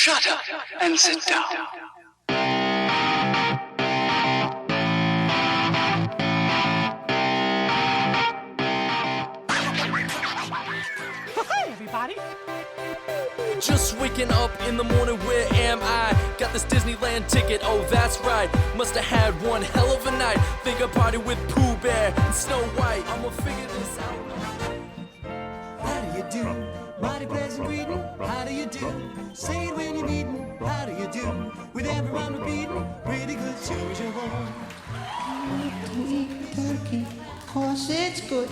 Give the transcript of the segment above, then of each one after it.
Shut up and sit down. Hey, everybody. Just waking up in the morning, where am I? Got this Disneyland ticket, oh that's right. Must have had one hell of a night. Think I party with Pooh Bear and Snow White. I'ma figure this out. How do you do? Mighty pleasant greeting. How do you do? Say it when you're meeting. How do you do? With everyone repeating. Pretty good show is your home. Love to eat turkey, 'cause it's good.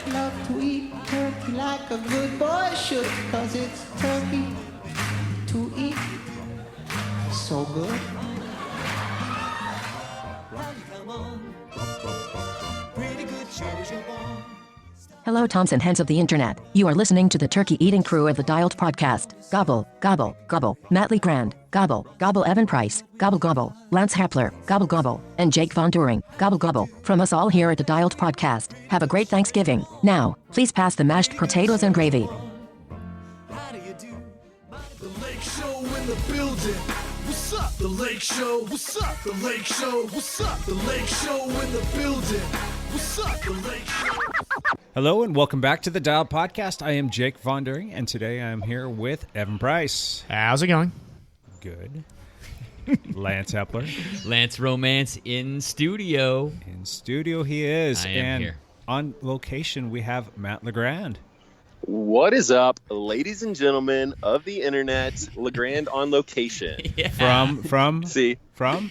Love to eat turkey like a good boy should, 'cause it's turkey to eat. So good. Come on. Pretty good show is your home. Hello, Toms and hens of the internet. You are listening to the turkey eating crew of the Dialed podcast. Gobble, gobble, gobble. Matt Lee Grand. Gobble, gobble. Evan Price. Gobble, gobble. Lance Hepler. Gobble, gobble. And Jake Von During. Gobble, gobble. From us all here at the Dialed podcast. Have a great Thanksgiving. Now, please pass the mashed potatoes and gravy. How do you do? The Lake Show in the building. What's up? The Lake Show. What's up? The Lake Show. What's up? The Lake Show in the building. What's up? The Lake Show. Hello and welcome back to the Dial Podcast. I am Jake Von During, and today I'm here with Evan Price. How's it going? Good. Lance Hepler. Lance Romance in studio. In studio he is. I am and here. On location we have Matt LeGrand. What is up, ladies and gentlemen of the internet? LeGrand on location. Yeah. From See, from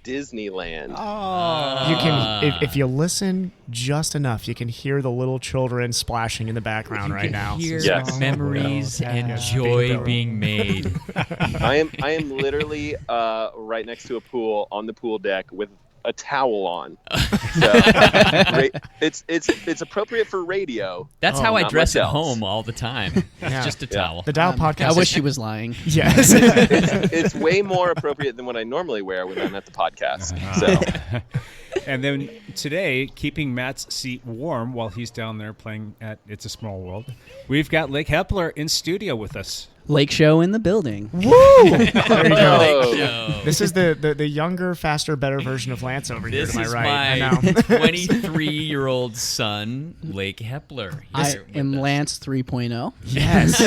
Disneyland. Oh. You can, if you listen just enough, you can hear the little children splashing in the background right now. Hear Yes. memories and Yes. joy Bingo. being made. I am literally right next to a pool on the pool deck with a towel on. So, it's appropriate for radio. That's how I not dress much at else. home all the time. It's Yeah. just a towel. The Dial Podcast. I wish she was lying. Yes. It's way more appropriate than what I normally wear when I'm at the podcast. So And then today, keeping Matt's seat warm while he's down there playing at It's a Small World, we've got Lake Hepler in studio with us. Lake Show in the building. Woo! There you go. Lake Show. This is the younger, faster, better version of Lance over This here to is my right. I my know. 23-year-old son, Lake Hepler. I Here with am us. Lance 3.0. Yes.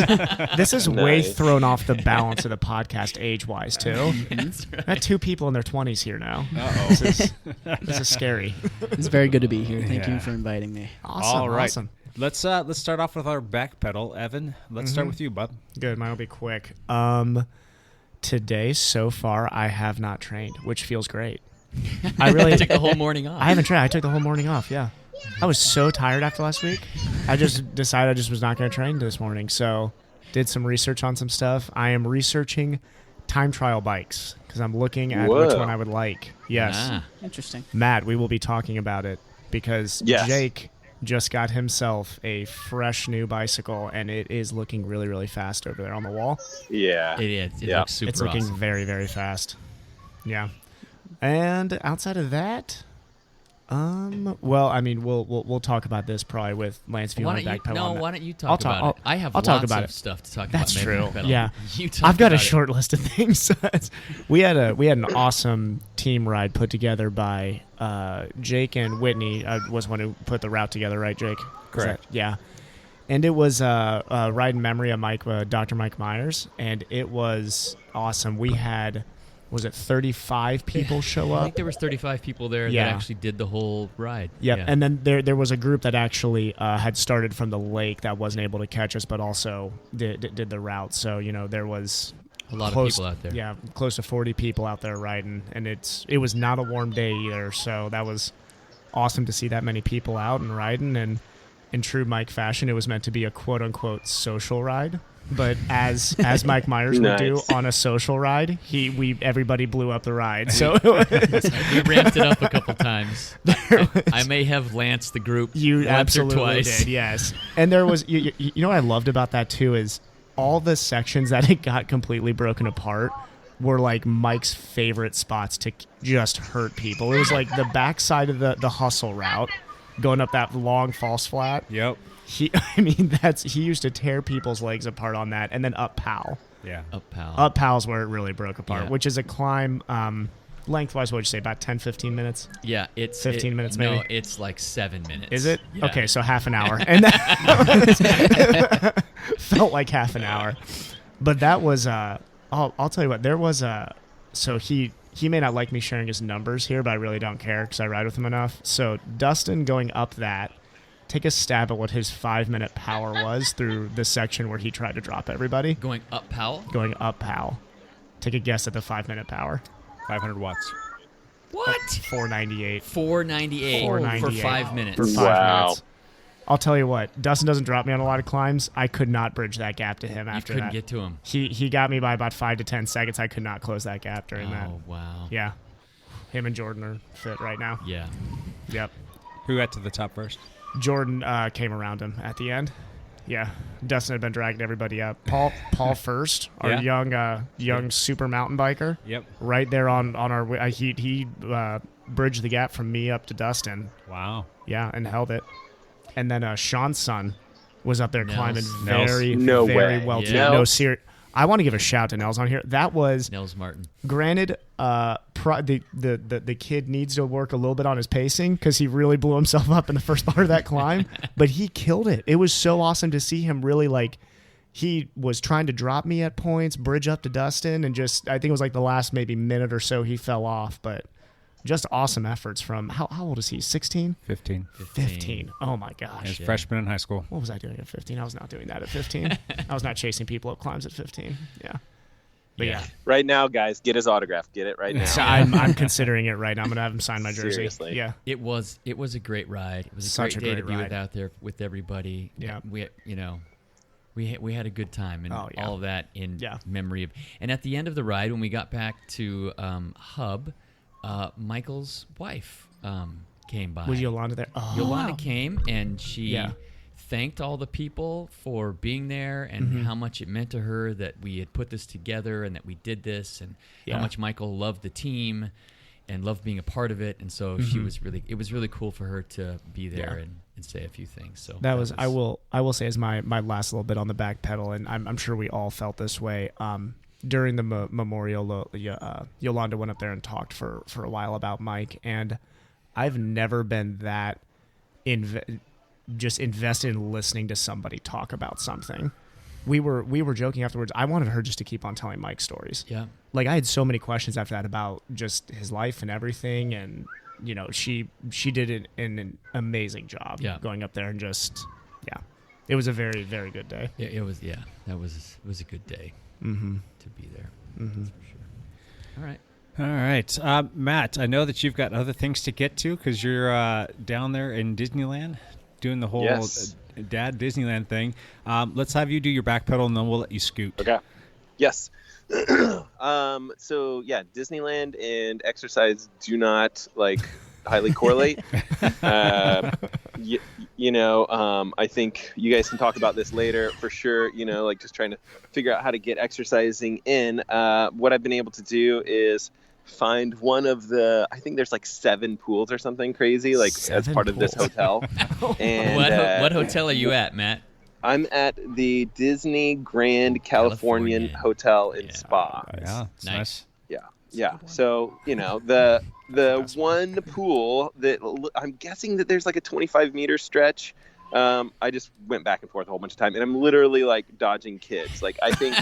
This is way Nice. thrown off the balance of the podcast age-wise, too. That's right. I got two people in their 20s here now. Uh-oh. This is scary. It's very good to be here. Thank Yeah. you for inviting me. Awesome. All right. Awesome. Let's start off with our backpedal. Evan, let's start with you, bud. Good. Mine will be quick. Today, so far, I have not trained, which feels great. I really took the whole morning off. I haven't trained. I took the whole morning off, yeah. I was so tired after last week. I just decided I just was not going to train this morning. So did some research on some stuff. I am researching time trial bikes because I'm looking at which Whoa. one I would like. Yes. Ah. Interesting. Matt, we will be talking about it because Yes. Jake just got himself a fresh new bicycle, and it is looking really, really fast over there on the wall. yeah, It is. It Yeah. looks super It's looking awesome. very, very fast. Yeah. And outside of that, well, I mean, we'll talk about this probably with Lance if you Why want to don't you, backpedal no, on that. why don't you I'll talk about it? I have I'll talk lots about of it. stuff to talk That's about. true. Backpedal. Yeah. You talk I've got a about it. short list of things. we had an awesome team ride put together by Jake and Whitney. Was one who put the route together, right, Jake? Correct. Yeah. And it was a ride in memory of Dr. Mike Myers, and it was awesome. We had, was it 35 people show I up? think there was 35 people there Yeah. that actually did the whole ride. Yep. Yeah. And then there was a group that actually had started from the lake that wasn't able to catch us, but also did the route. So, there was a lot close, of people out there. Yeah, close to 40 people out there riding, and it was not a warm day either. So that was awesome to see that many people out and riding. And in true Mike fashion, it was meant to be a quote unquote social ride. But as Mike Myers would do Nice. on a social ride, everybody blew up the ride. So We ramped it up a couple times. I may have lanced the group you once or absolutely twice. did, yes. And there was, you know what I loved about that too is all the sections that it got completely broken apart were like Mike's favorite spots to just hurt people. It was like the backside of the hustle route going up that long false flat. Yep. He used to tear people's legs apart on that, and then up Powell. Yeah. Up Powell. Up Powell's where it really broke apart, Yeah. which is a climb. Lengthwise, what would you say? About 10, 15 minutes? Yeah, it's 15 minutes maybe. No, it's like 7 minutes. Is it? Yeah. Okay, so half an hour. And that felt like half an hour. But that was I'll tell you what, there was so he may not like me sharing his numbers here, but I really don't care because I ride with him enough. So Dustin going up that, take a stab at what his 5-minute power was through the section where he tried to drop everybody. Going up Powell? Going up Powell. Take a guess at the 5-minute power. 500 watts. What? 498. 498 for 5 minutes. For 5 minutes. I'll tell you what, Dustin doesn't drop me on a lot of climbs. I could not bridge that gap to him after that. You couldn't get to him. He got me by about 5 to 10 seconds. I could not close that gap during that. Oh, wow. Yeah. Him and Jordan are fit right now. Yeah. Yep. Who got to the top first? Jordan came around him at the end. Yeah. Dustin had been dragging everybody up. Paul first, our young super mountain biker. Yep. Right there on our way. He bridged the gap from me up to Dustin. Wow. Yeah, and held it. And then Sean's son was up there climbing very way. well too. Yeah. No, serious. I want to give a shout to Nels on here. That was Nels Martin. Granted, the kid needs to work a little bit on his pacing because he really blew himself up in the first part of that climb, but he killed it. It was so awesome to see him really he was trying to drop me at points, bridge up to Dustin, and just I think it was like the last maybe minute or so he fell off, but just awesome efforts from how old is he? 16? 15. 15. Oh my gosh. He was freshman in high school. What was I doing at 15? I was not doing that at 15. I was not chasing people up climbs at 15. Yeah. But yeah. Right now, guys, get his autograph. Get it right now. So I'm considering it right now. I'm gonna have him sign my jersey. Seriously. Yeah. It was a great ride. It was Such a great day to be ride. out there with everybody. Yeah. We had a good time and all of that in memory of. And at the end of the ride, when we got back to Hub, Michael's wife came by. Was Yolanda there? Oh, Yolanda wow. came and she thanked all the people for being there and how much it meant to her that we had put this together and that we did this and how much Michael loved the team and loved being a part of it. And so it was really cool for her to be there and say a few things. So that was I will say as my last little bit on the back pedal, and I'm sure we all felt this way. During the memorial, Yolanda went up there and talked for a while about Mike, and I've never been that just invested in listening to somebody talk about something. We were joking afterwards. I wanted her just to keep on telling Mike stories. Yeah. Like I had so many questions after that about just his life and everything, and she did an amazing job going up there and just it was a very, very good day. It was it was a good day to be there. That's for sure. All right, Matt. I know that you've got other things to get to because you're down there in Disneyland doing the whole Dad Disneyland thing. Let's have you do your back pedal and then we'll let you scoot. Okay. Yes. So yeah, Disneyland and exercise do not highly correlate. I think you guys can talk about this later for sure. Just trying to figure out how to get exercising in. What I've been able to do is find one of the, I think there's 7 pools or something crazy, as part of this hotel. And what hotel are you at, Matt? I'm at the Disney Grand Californian Hotel and Spa. Yeah, it's nice. Yeah. So, the one pool that I'm guessing that there's a 25-meter stretch. I just went back and forth a whole bunch of time, and I'm literally dodging kids. I think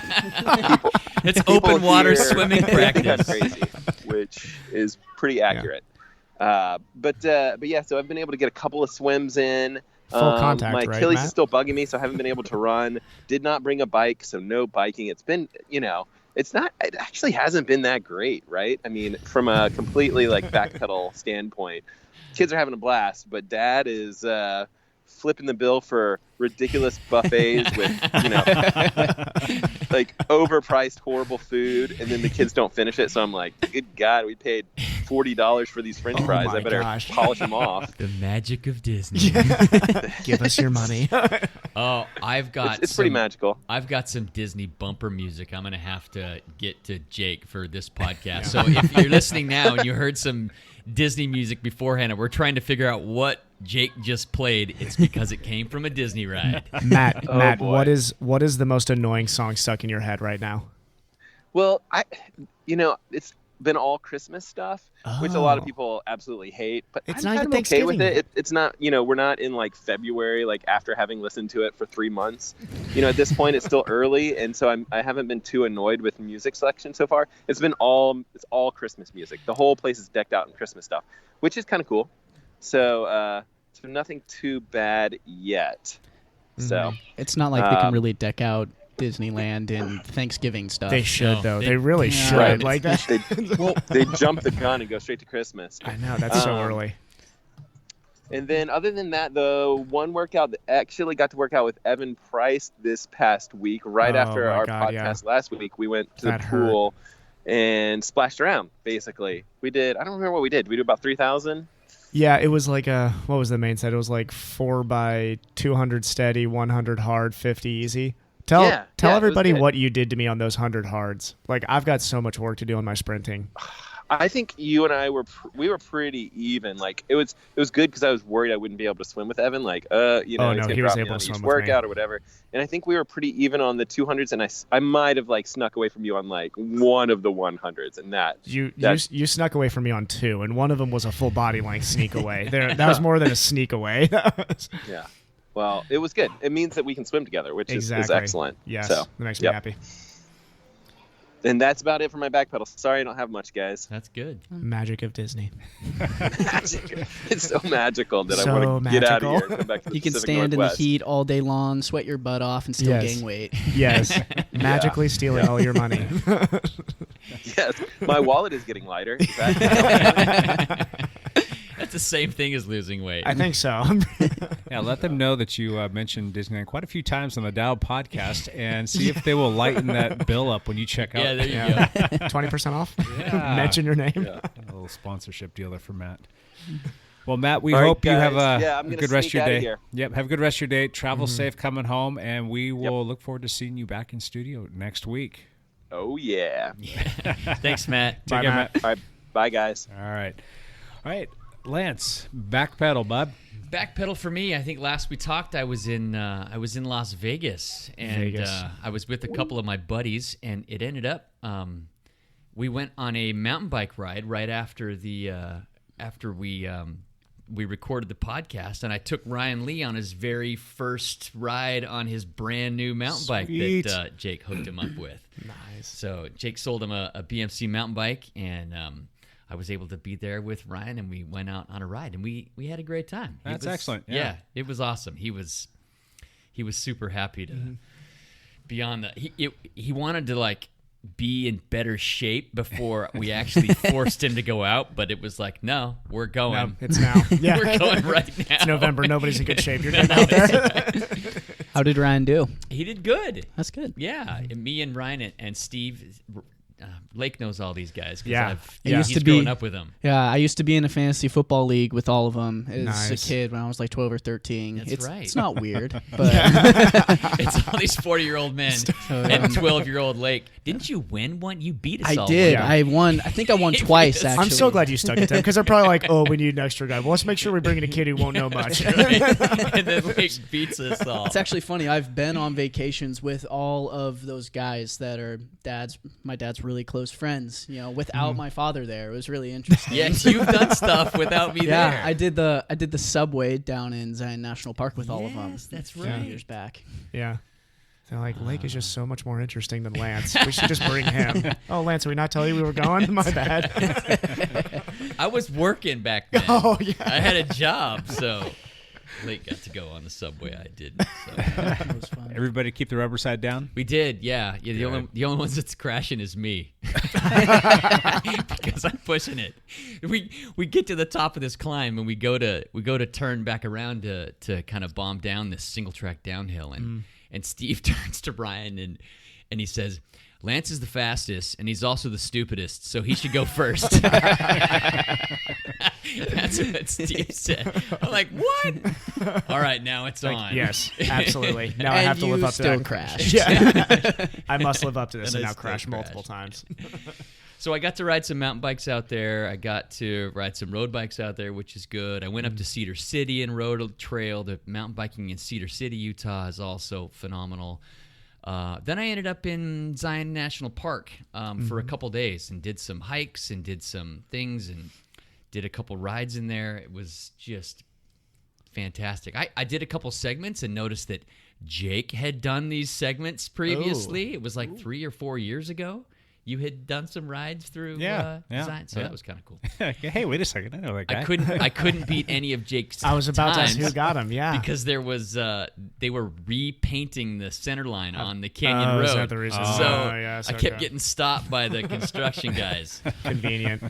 it's open water swimming practice. That's crazy, which is pretty accurate. But yeah, so I've been able to get a couple of swims in. Full contact, my right, Achilles Matt? is still bugging me, so I haven't been able to run. Did not bring a bike, so no biking. It's been, it actually hasn't been that great, right? I mean, from a completely backpedal standpoint, kids are having a blast, but Dad is flipping the bill for ridiculous buffets with, overpriced, horrible food, and then the kids don't finish it. So I'm like, good God, we paid $40 for these French fries. I better polish them off. The magic of Disney. Give us your money. Oh, I've got it's pretty magical. I've got some Disney bumper music. I'm going to have to get to Jake for this podcast. So if you're listening now and you heard some Disney music beforehand and we're trying to figure out what Jake just played, it's because it came from a Disney ride. Matt, boy. what is the most annoying song stuck in your head right now? Well, it's been all Christmas stuff, which a lot of people absolutely hate, but It's I'm not kind even of okay with Thanksgiving it. It's not, we're not in like February, like after having listened to it for 3 months. At this point, it's still early, and so I haven't been too annoyed with music selection so far. It's all Christmas music. The whole place is decked out in Christmas stuff, which is kind of cool. So, nothing too bad yet. So It's not like they can really deck out Disneyland and Thanksgiving stuff. They should, though. They really should. Right. Like that. they jump the gun and go straight to Christmas. I know, that's so early. And then other than that, the one workout that actually got to work out with Evan Price this past week, right after our podcast last week, we went to the pool and splashed around, basically. I don't remember what we did. We did about 3,000. Yeah, it was like what was the main set? It was like 4x200 steady, 100 hard, 50 easy. Tell everybody what you did to me on those 100 hards. Like, I've got so much work to do on my sprinting. I think you and I were pretty even. Like, it was good because I was worried I wouldn't be able to swim with Evan. Like, he's gonna drop me on each workout or whatever. And I think we were pretty even on the 200s, and I might have like snuck away from you on like one of the 100s, and that you snuck away from me on 2, and one of them was a full body length sneak away. That was more than a sneak away. Yeah. Well, it was good. It means that we can swim together, which is excellent. Yes, so, that makes me happy. And that's about it for my back pedal. Sorry I don't have much, guys. That's good. Magic of Disney. It's so magical that I want to get out of here and come back to the You can Pacific stand Northwest. in the heat all day long, sweat your butt off, and still gain weight. Yes. Magically stealing all your money. Yes. My wallet is getting lighter. That's the same thing as losing weight. I think so. Yeah, let them know that you mentioned Disneyland quite a few times on the Dial podcast, and see if they will lighten that bill up when you check out. Yeah, there you go. 20% off? Yeah. Mention your name. Yeah. A little sponsorship deal there for Matt. Well, Matt, we All right, hope you have I'm a gonna good rest of your sneak outta day. here. Yep, have a good rest of your day. Travel safe coming home, and we will look forward to seeing you back in studio next week. Oh, yeah. Thanks, Matt. Take care, Matt. All right. Bye, guys. All right. Lance, backpedal, bud. Backpedal for me. I think last we talked, I was in Las Vegas, and I was with a couple of my buddies, and it ended up we went on a mountain bike ride right after we recorded the podcast, and I took Ryan Lee on his very first ride on his brand new mountain bike that Jake hooked him up with. Nice. So Jake sold him a BMC mountain bike, and I was able to be there with Ryan, and we went out on a ride, and we had a great time. That's excellent. Yeah, it was awesome. He was super happy to be on the. He wanted to like be in better shape before we actually forced him to go out, but it was like, no, we're going. No, it's now. Yeah. We're going right now. It's November. Nobody's in good shape. You're getting out there. How did Ryan do? He did good. That's good. Yeah, and me and Ryan and Steve. Lake knows all these guys. Yeah. He's grown up with them. Yeah, I used to be in a fantasy football league with all of them as Nice. a kid when I was like 12 or 13. That's right. It's not weird, but It's all these 40-year-old men and 12-year-old Lake. Didn't you win one? You beat us all. I did. Yeah. I won. I think I won twice, actually. I'm so glad you stuck it to them because they're probably like, oh, we need an extra guy. Well, let's make sure we bring in a kid who won't know much. And then Lake beats us all. It's actually funny. I've been on vacations with all of those guys that are my dad's really close friends, without my father there. It was really interesting. Yes, you've done stuff without me there. Yeah, I did the subway down in Zion National Park with all of them. Yes, that's a right. few years back. Yeah. They're like, Lake is just so much more interesting than Lance. We should just bring him. Oh, Lance, did we not tell you we were going? My bad. I was working back then. Oh, yeah. I had a job, so Lake got to go on the subway. I didn't. So. It was fun. Everybody keep the rubber side down? We did, yeah. The only ones that's crashing is me. Because I'm pushing it. We get to the top of this climb, and we go to turn back around to kind of bomb down this single track downhill, and Steve turns to Brian and he says, Lance is the fastest, and he's also the stupidest, so he should go first. That's what Steve said. I'm like, what? All right, now it's on. Yes, absolutely. Now I have to live up to still that. crashed. Yeah. I must live up to this And and I now still crash crashed. multiple times. So I got to ride some mountain bikes out there. I got to ride some road bikes out there, which is good. I went up to Cedar City and rode a trail. The mountain biking in Cedar City, Utah is also phenomenal. Then I ended up in Zion National Park for a couple days and did some hikes and did some things and did a couple rides in there. It was just fantastic. I did a couple segments and noticed that Jake had done these segments previously. It was like 3 or 4 years ago. You had done some rides through Zion, so that was kind of cool. Hey, wait a second, I know that guy. I couldn't beat any of Jake's. I was about to ask who got him. Yeah, because there was they were repainting the center line on the Canyon Road. Is that the reason? So I kept getting stopped by the construction guys. Convenient.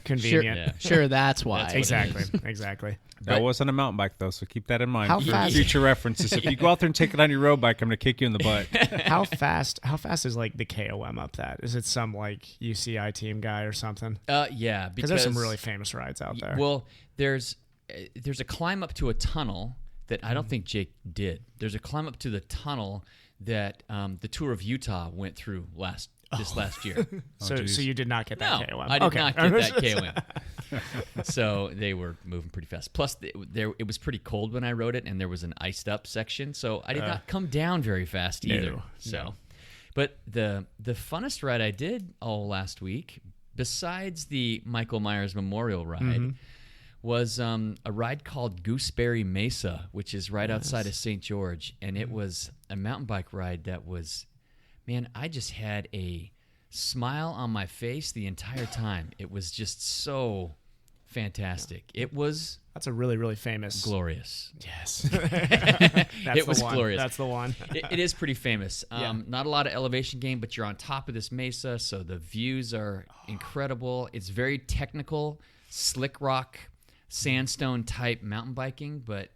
Sure, that's why. Exactly. That wasn't a mountain bike, though, so keep that in mind How for fast? future references. If you go out there and take it on your road bike, I'm going to kick you in the butt. How fast is like the KOM up that? Is it some like UCI team guy or something? Yeah, because there's some really famous rides out there. Well, there's a climb up to a tunnel that I don't think Jake did. There's a climb up to the tunnel that the Tour of Utah went through last year. So you did not get that KOM? I did not get that KOM. So they were moving pretty fast. Plus, it was pretty cold when I rode it, and there was an iced up section, so I did not come down very fast either. But the funnest ride I did all last week, besides the Michael Myers Memorial ride, was a ride called Gooseberry Mesa, which is right outside of St. George, and it was a mountain bike ride that was, man, I just had a smile on my face the entire time. It was just so fantastic. That's a really, really famous. Glorious. Yes. It was glorious. That's the one. It is pretty famous. Not a lot of elevation gain, but you're on top of this mesa, so the views are incredible. It's very technical, slick rock, sandstone type mountain biking, but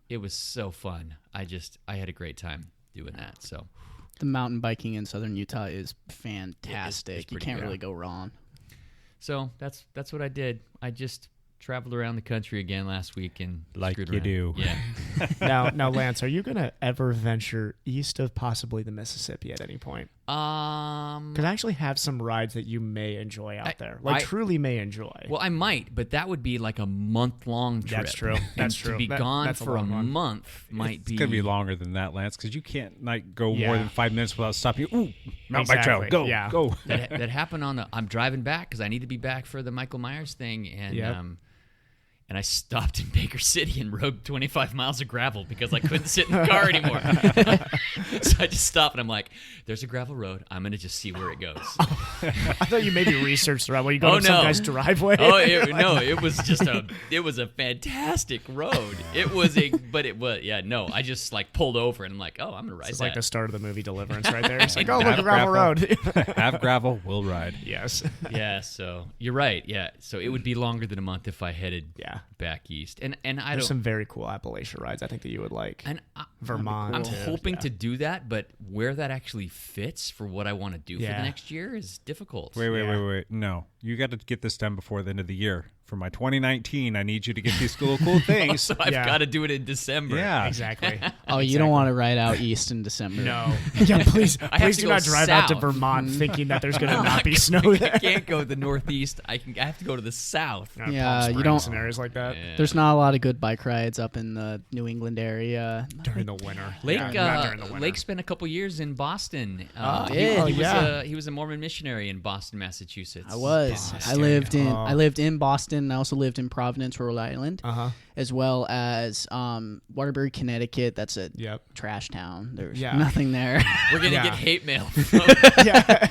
it was so fun. I had a great time doing that. So the mountain biking in southern Utah is fantastic. You can't really go wrong. So that's what I did. I just traveled around the country again last week and like screwed you around. do. Yeah. Now, Lance, are you gonna ever venture east of possibly the Mississippi at any point? Because I actually have some rides that you may enjoy out there, truly may enjoy. Well, I might, but that would be like a month-long trip. That's true. That's true. To be gone for a month might be. It's gonna be longer than that, Lance, because you can't go more than 5 minutes without stopping. Ooh, mountain bike trail, go. That happened on the. I'm driving back because I need to be back for the Michael Myers thing, and and I stopped in Baker City and rode 25 miles of gravel because I couldn't sit in the car anymore. So I just stopped and I'm like, there's a gravel road. I'm going to just see where it goes. I thought you maybe researched the route. Well, you go to some guy's driveway? It was just it was a fantastic road. I just like pulled over and I'm like, I'm going to ride that. It's like the start of the movie Deliverance right there. It's like, look, a gravel road. Have gravel, we'll ride. Yes. Yeah, so you're right. Yeah, so it would be longer than a month if I headed back east. And there's some very cool Appalachia rides I think that you would like. And Vermont. I'm hoping to do that, but where that actually fits for what I want to do for the next year is difficult. Wait. No, you got to get this done before the end of the year. For my 2019, I need you to get these cool things. So I've got to do it in December. Yeah, exactly. You don't want to ride out east in December. No. Yeah, please do not drive out to Vermont thinking that there's going to not be snow there. I can't go to the northeast. I have to go to the south. You don't. Scenarios like that. Yeah. There's not a lot of good bike rides up in the New England area during the winter. Lake spent a couple years in Boston. He was a Mormon missionary in Boston, Massachusetts. I was. I lived in Boston. I also lived in Providence, Rhode Island, as well as Waterbury, Connecticut. That's a trash town. There's nothing there. We're gonna get hate mail.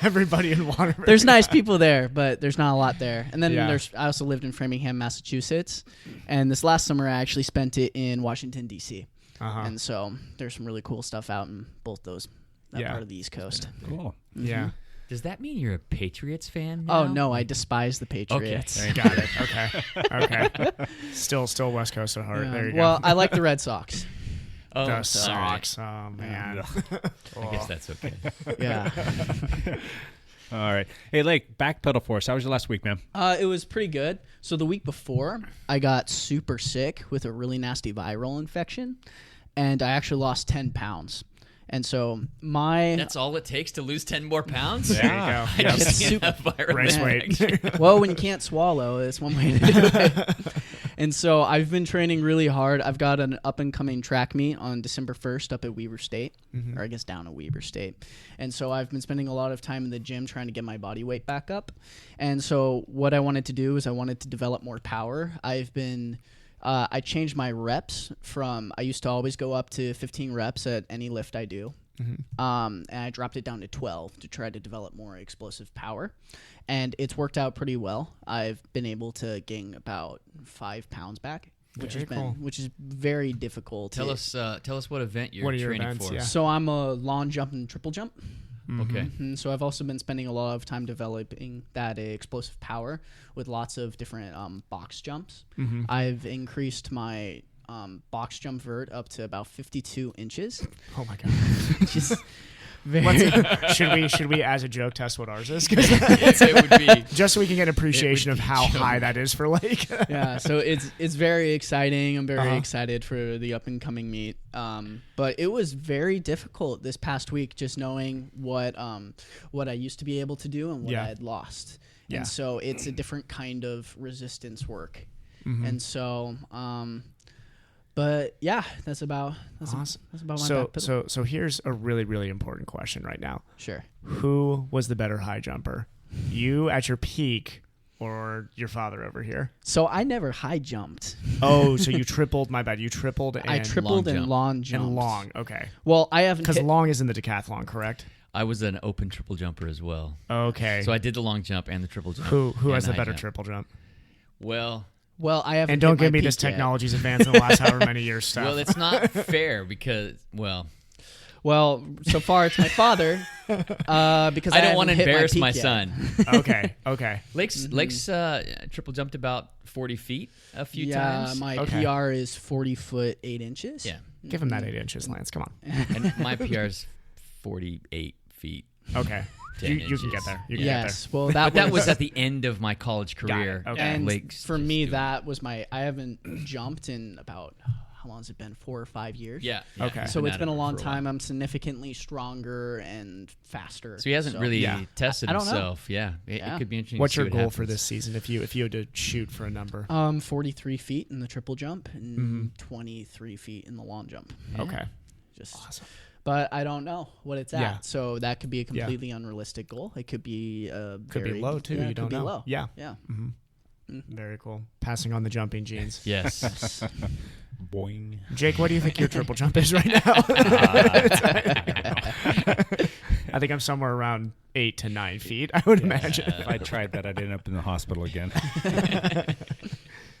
Everybody in Waterbury. There's nice people there, but there's not a lot there. And then I also lived in Framingham, Massachusetts, and this last summer I actually spent it in Washington D.C. And so there's some really cool stuff out in both that part of the East Coast. Cool. Mm-hmm. Yeah. Does that mean you're a Patriots fan now? Oh, no, I despise the Patriots. Okay. Got it. Okay. Still West Coast at heart. Yeah. There you go. Well, I like the Red Sox. The Sox. Oh, man. I guess that's okay. Yeah. All right. Hey, Lake, backpedal for us. How was your last week, man? It was pretty good. So the week before, I got super sick with a really nasty viral infection, and I actually lost 10 pounds. And so that's all it takes to lose 10 more pounds? There you go. I just see enough viral Race reaction. weight. Well, when you can't swallow, it's one way to do it. And so I've been training really hard. I've got an up-and-coming track meet on December 1st up at Weber State, or I guess down at Weber State. And so I've been spending a lot of time in the gym trying to get my body weight back up. And so what I wanted to do is I wanted to develop more power. I changed my reps from, I used to always go up to 15 reps at any lift I do. And I dropped it down to 12 to try to develop more explosive power. And it's worked out pretty well. I've been able to gain about 5 pounds back, which is very difficult. Tell us what event you're training events, for. yeah. So I'm a long jump and triple jump. Okay. So I've also been spending a lot of time developing that explosive power with lots of different box jumps. I've increased my box jump vert up to about 52 inches. Oh my god! Just very. Should we as a joke test what ours is? Yes, it would be just so we can get an appreciation of how high that is for Lake. Yeah, so it's very exciting. I'm very excited for the up and coming meet. But it was very difficult this past week, just knowing what I used to be able to do and what I had lost. Yeah. And so it's a different kind of resistance work. And so but yeah, that's about awesome. That's about my backpedal. So here's a really, really important question right now. Sure. Who was the better high jumper? You at your peak or your father over here? So I never high jumped. Oh, so you tripled, my bad. You tripled and I tripled and long jumped. And long, okay. Well, I haven't because long is in the decathlon, correct? I was an open triple jumper as well. Okay. So I did the long jump and the triple jump. Who has the better triple jump? Well, I haven't. And don't give me this technology's advanced in the last however many years stuff. Well, it's not fair because, Well, so far it's my father, because I don't want to embarrass my yet. son. Okay. Lake's triple jumped about 40 feet a few times. Yeah, my PR is 40 foot 8 inches. Yeah, give him that 8 inches, Lance. Come on. And my PR is 48 feet. Okay. You can get there. Yes. Well, that was at the end of my college career. Okay. And for me, that was I haven't jumped in about, how long has it been? 4 or 5 years. Yeah. Okay. So it's been a long time. I'm significantly stronger and faster. So he hasn't really tested I don't himself. know. Yeah. It could be interesting. What's to see your what goal happens. for this season if you had to shoot for a number? 43 feet in the triple jump and 23 feet in the long jump. Yeah. Okay. Just awesome. But I don't know what it's at. Yeah. So that could be a completely unrealistic goal. It could be could be low too. Yeah, you don't know. Low. Yeah. Yeah. Very cool. Passing on the jumping genes. Yes. Boing. Jake, what do you think your triple jump is right now? I think I'm somewhere around 8 to 9 feet, I would imagine. If I tried that, I'd end up in the hospital again.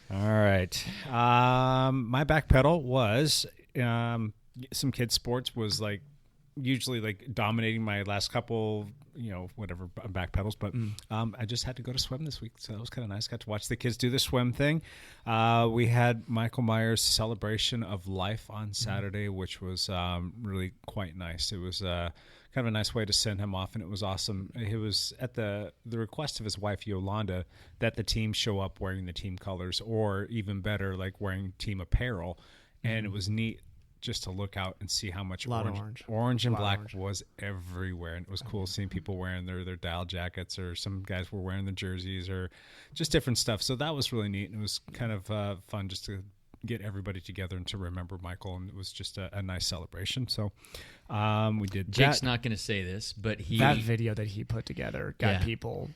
All right. My backpedal was some kids' sports was usually dominating my last couple, whatever backpedals. But I just had to go to swim this week, so that was kind of nice. Got to watch the kids do the swim thing. We had Michael Myers' celebration of life on Saturday, which was really quite nice. It was kind of a nice way to send him off, and it was awesome. It was at the request of his wife Yolanda that the team show up wearing the team colors, or even better, wearing team apparel, and it was neat just to look out and see how much orange and black was everywhere. And it was cool seeing people wearing their dial jackets, or some guys were wearing the jerseys, or just different stuff. So that was really neat. And it was kind of fun just to get everybody together and to remember Michael. And it was just a nice celebration. So we did Jake's that. not going to say this, but that video that he put together got people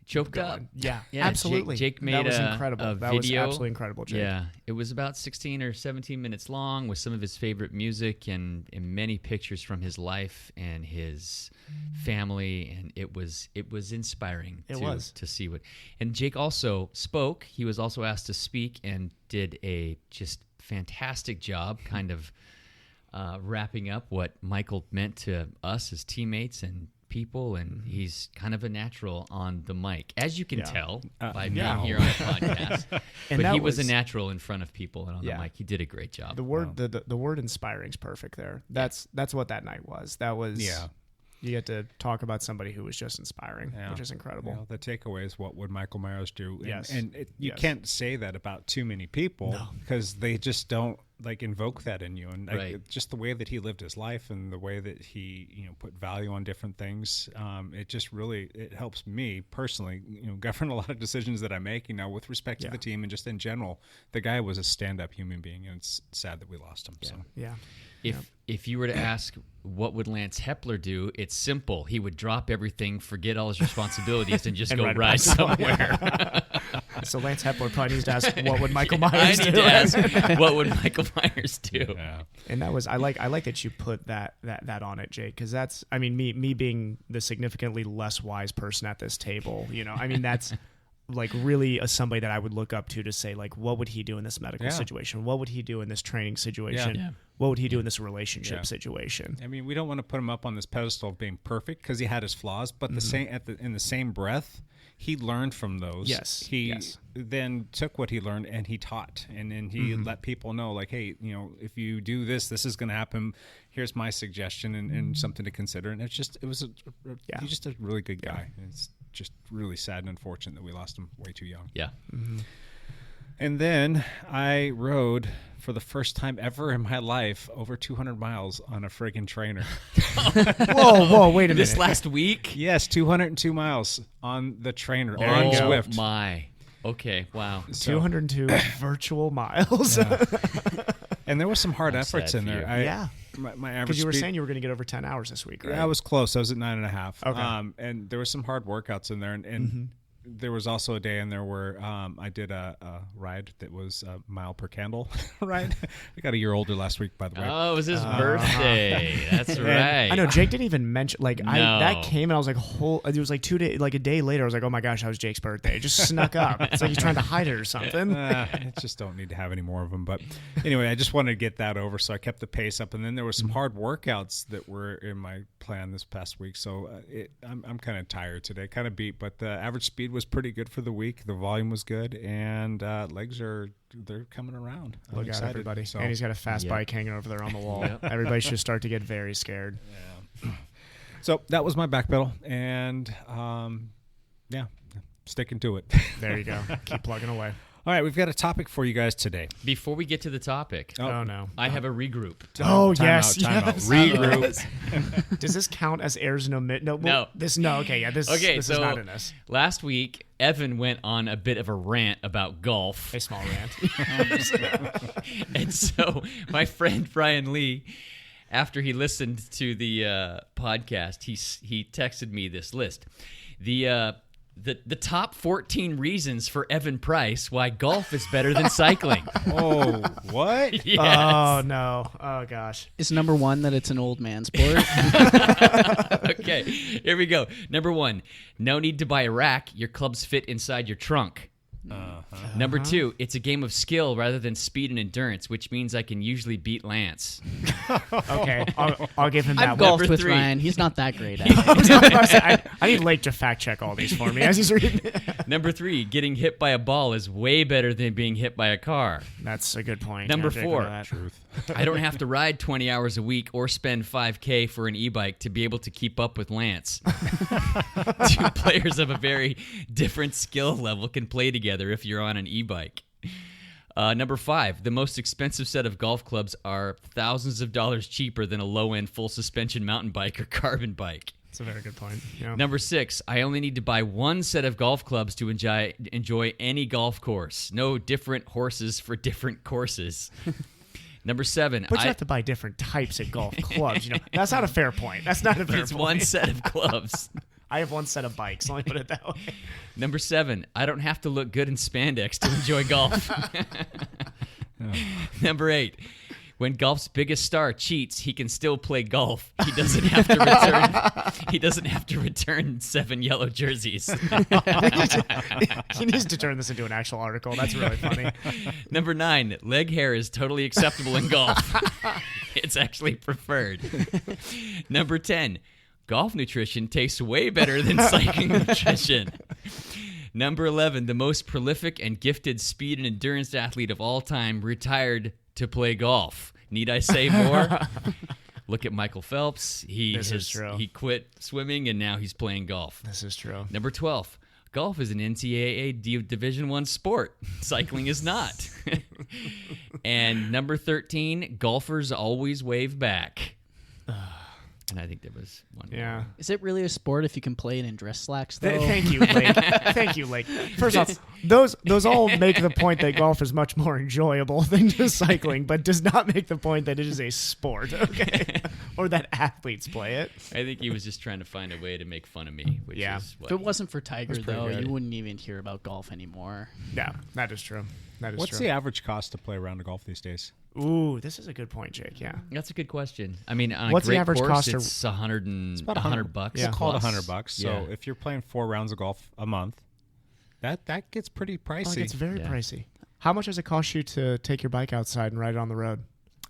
choked going. Up. Yeah, yeah, absolutely. Jake made that was incredible. That was absolutely incredible, Jake. Yeah, it was about 16 or 17 minutes long with some of his favorite music and many pictures from his life and his family, and it was inspiring to see what. And Jake also spoke. He was also asked to speak and did a just fantastic job kind of wrapping up what Michael meant to us as teammates and people, and he's kind of a natural on the mic, as you can tell by being here on the podcast. But he was a natural in front of people and on the mic. He did a great job. The word the word inspiring is perfect there. That's what that night was. That was you get to talk about somebody who was just inspiring, which is incredible. The takeaway is, what would Michael Myers do? Yes. And you can't say that about too many people because they just don't like invoke that in you, and Right. just the way that he lived his life and the way that he put value on different things. It just really it helps me personally govern a lot of decisions that I make with respect to the team and just in general. The guy was a stand-up human being, and it's sad that we lost him. So If you were to ask what would Lance Hepler do, it's simple. He would drop everything, forget all his responsibilities, and just go ride somewhere. So Lance Hepler probably needs to ask, what would Michael I Myers need do? to ask, what would Michael Myers do? Yeah. And that was I like that you put that on it, Jake, because that's me being the significantly less wise person at this table. That's like really somebody that I would look up to say, like, what would he do in this medical situation? What would he do in this training situation? Yeah. What would he do in this relationship situation? I mean, we don't want to put him up on this pedestal of being perfect because he had his flaws, but in the same breath, he learned from those. Yes. He then took what he learned and he taught, and then he let people know, like, hey, if you do this, this is going to happen. Here's my suggestion and something to consider. And he's just a really good guy. It's just really sad and unfortunate that we lost him way too young. Yeah. Mm-hmm. And then I rode for the first time ever in my life over 200 miles on a friggin' trainer. Whoa, wait a minute. This last week? Yes, 202 miles on the trainer on Oh, Zwift. my. Okay, wow. 202 virtual miles. And there was some hard I'm efforts sad in for there. you. My average Because you were speed- saying you were going to get over 10 hours this week, right? Yeah, I was close. I was at 9.5. Okay. And there was some hard workouts in there, and there was also a day in there where I did a ride that was a mile per candle ride. I got a year older last week, by the way. Oh, it was his birthday. That's right. I know Jake didn't even mention that came and I was like, it was like 2 days, like a day later. I was like, oh my gosh, that was Jake's birthday. It just snuck up. It's like he's trying to hide it or something. I just don't need to have any more of them. But anyway, I just wanted to get that over, so I kept the pace up. And then there were some hard workouts that were in my plan this past week. So I'm kind of tired today, kind of beat. But the average speed was pretty good for the week. The volume was good, and legs they're coming around. I'm Look out, excited. everybody. So, And he's got a fast bike hanging over there on the wall. Everybody should start to get very scared. Yeah. So that was my backpedal, and sticking to it. There you go. Keep plugging away. All right, we've got a topic for you guys today. Before we get to the topic, Oh, no. I have a regroup. Time out. Regroup. Does this count as airs no mid? No. No. This is not in this. Last week, Evan went on a bit of a rant about golf. A small rant. And so my friend Brian Lee, after he listened to the podcast, he texted me this list. The top 14 reasons for Evan Price why golf is better than cycling. Oh, what? Yes. Oh, no. Oh, gosh. Is number one that it's an old man sport? Okay, here we go. Number 1, no need to buy a rack. Your clubs fit inside your trunk. Number 2, it's a game of skill rather than speed and endurance, which means I can usually beat Lance. Okay, I'll give him that I've one. golfed with 3. Ryan. He's not that great at it. I need Lake to fact check all these for me as he's reading. Number 3, getting hit by a ball is way better than being hit by a car. That's a good point. Number Jake, 4, that. I don't have to ride 20 hours a week or spend $5,000 for an e-bike to be able to keep up with Lance. 2 players of a very different skill level can play together if you're on an e-bike. Number 5, the most expensive set of golf clubs are thousands of dollars cheaper than a low-end full suspension mountain bike or carbon bike. That's a very good point. Yeah. Number 6, I only need to buy one set of golf clubs to enjoy any golf course. No different horses for different courses. Number 7, But you have to buy different types of golf clubs. That's not a fair point. That's not a fair it's point. one set of clubs. I have one set of bikes. Let me put it that way. Number 7, I don't have to look good in spandex to enjoy golf. Number 8, when golf's biggest star cheats, he can still play golf. He doesn't have to return. He doesn't have to return 7 yellow jerseys. He needs to turn this into an actual article. That's really funny. Number 9, leg hair is totally acceptable in golf. It's actually preferred. Number 10, golf nutrition tastes way better than cycling nutrition. Number 11, the most prolific and gifted speed and endurance athlete of all time retired to play golf. Need I say more? Look at Michael Phelps. This is true. He quit swimming and now he's playing golf. This is true. Number 12, golf is an NCAA Division I sport. Cycling is not. And number 13, golfers always wave back. And I think there was one more. Is it really a sport if you can play it in dress slacks, though? Thank you, Lake. Thank you, Lake. First off, those all make the point that golf is much more enjoyable than just cycling, but does not make the point that it is a sport, okay? Or that athletes play it. I think he was just trying to find a way to make fun of me, which is what If it wasn't for Tiger, though, good. you wouldn't even hear about golf anymore. Yeah, that is true. What's the average cost to play a round of golf these days? Ooh, this is a good point, Jake. Yeah, that's a good question. I mean, on what's a great the average course, cost? It's $100 bucks. Yeah, call it plus. $100. So Yeah. if you're playing 4 rounds of golf a month, that gets pretty pricey. Oh, it gets very pricey. How much does it cost you to take your bike outside and ride it on the road?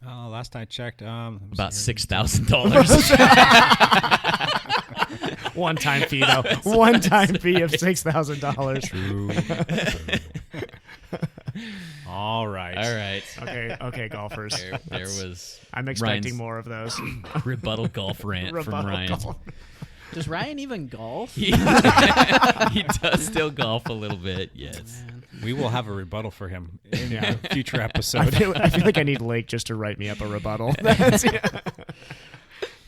Last I checked, about $6,000. One-time fee, though. One-time fee of $6,000. True. All right. Okay, golfers. There was. I'm expecting Ryan's more of those. Rebuttal golf rant from Ryan. Does Ryan even golf? He does still golf a little bit, yes. We will have a rebuttal for him in a future episode. I feel like I need Lake just to write me up a rebuttal.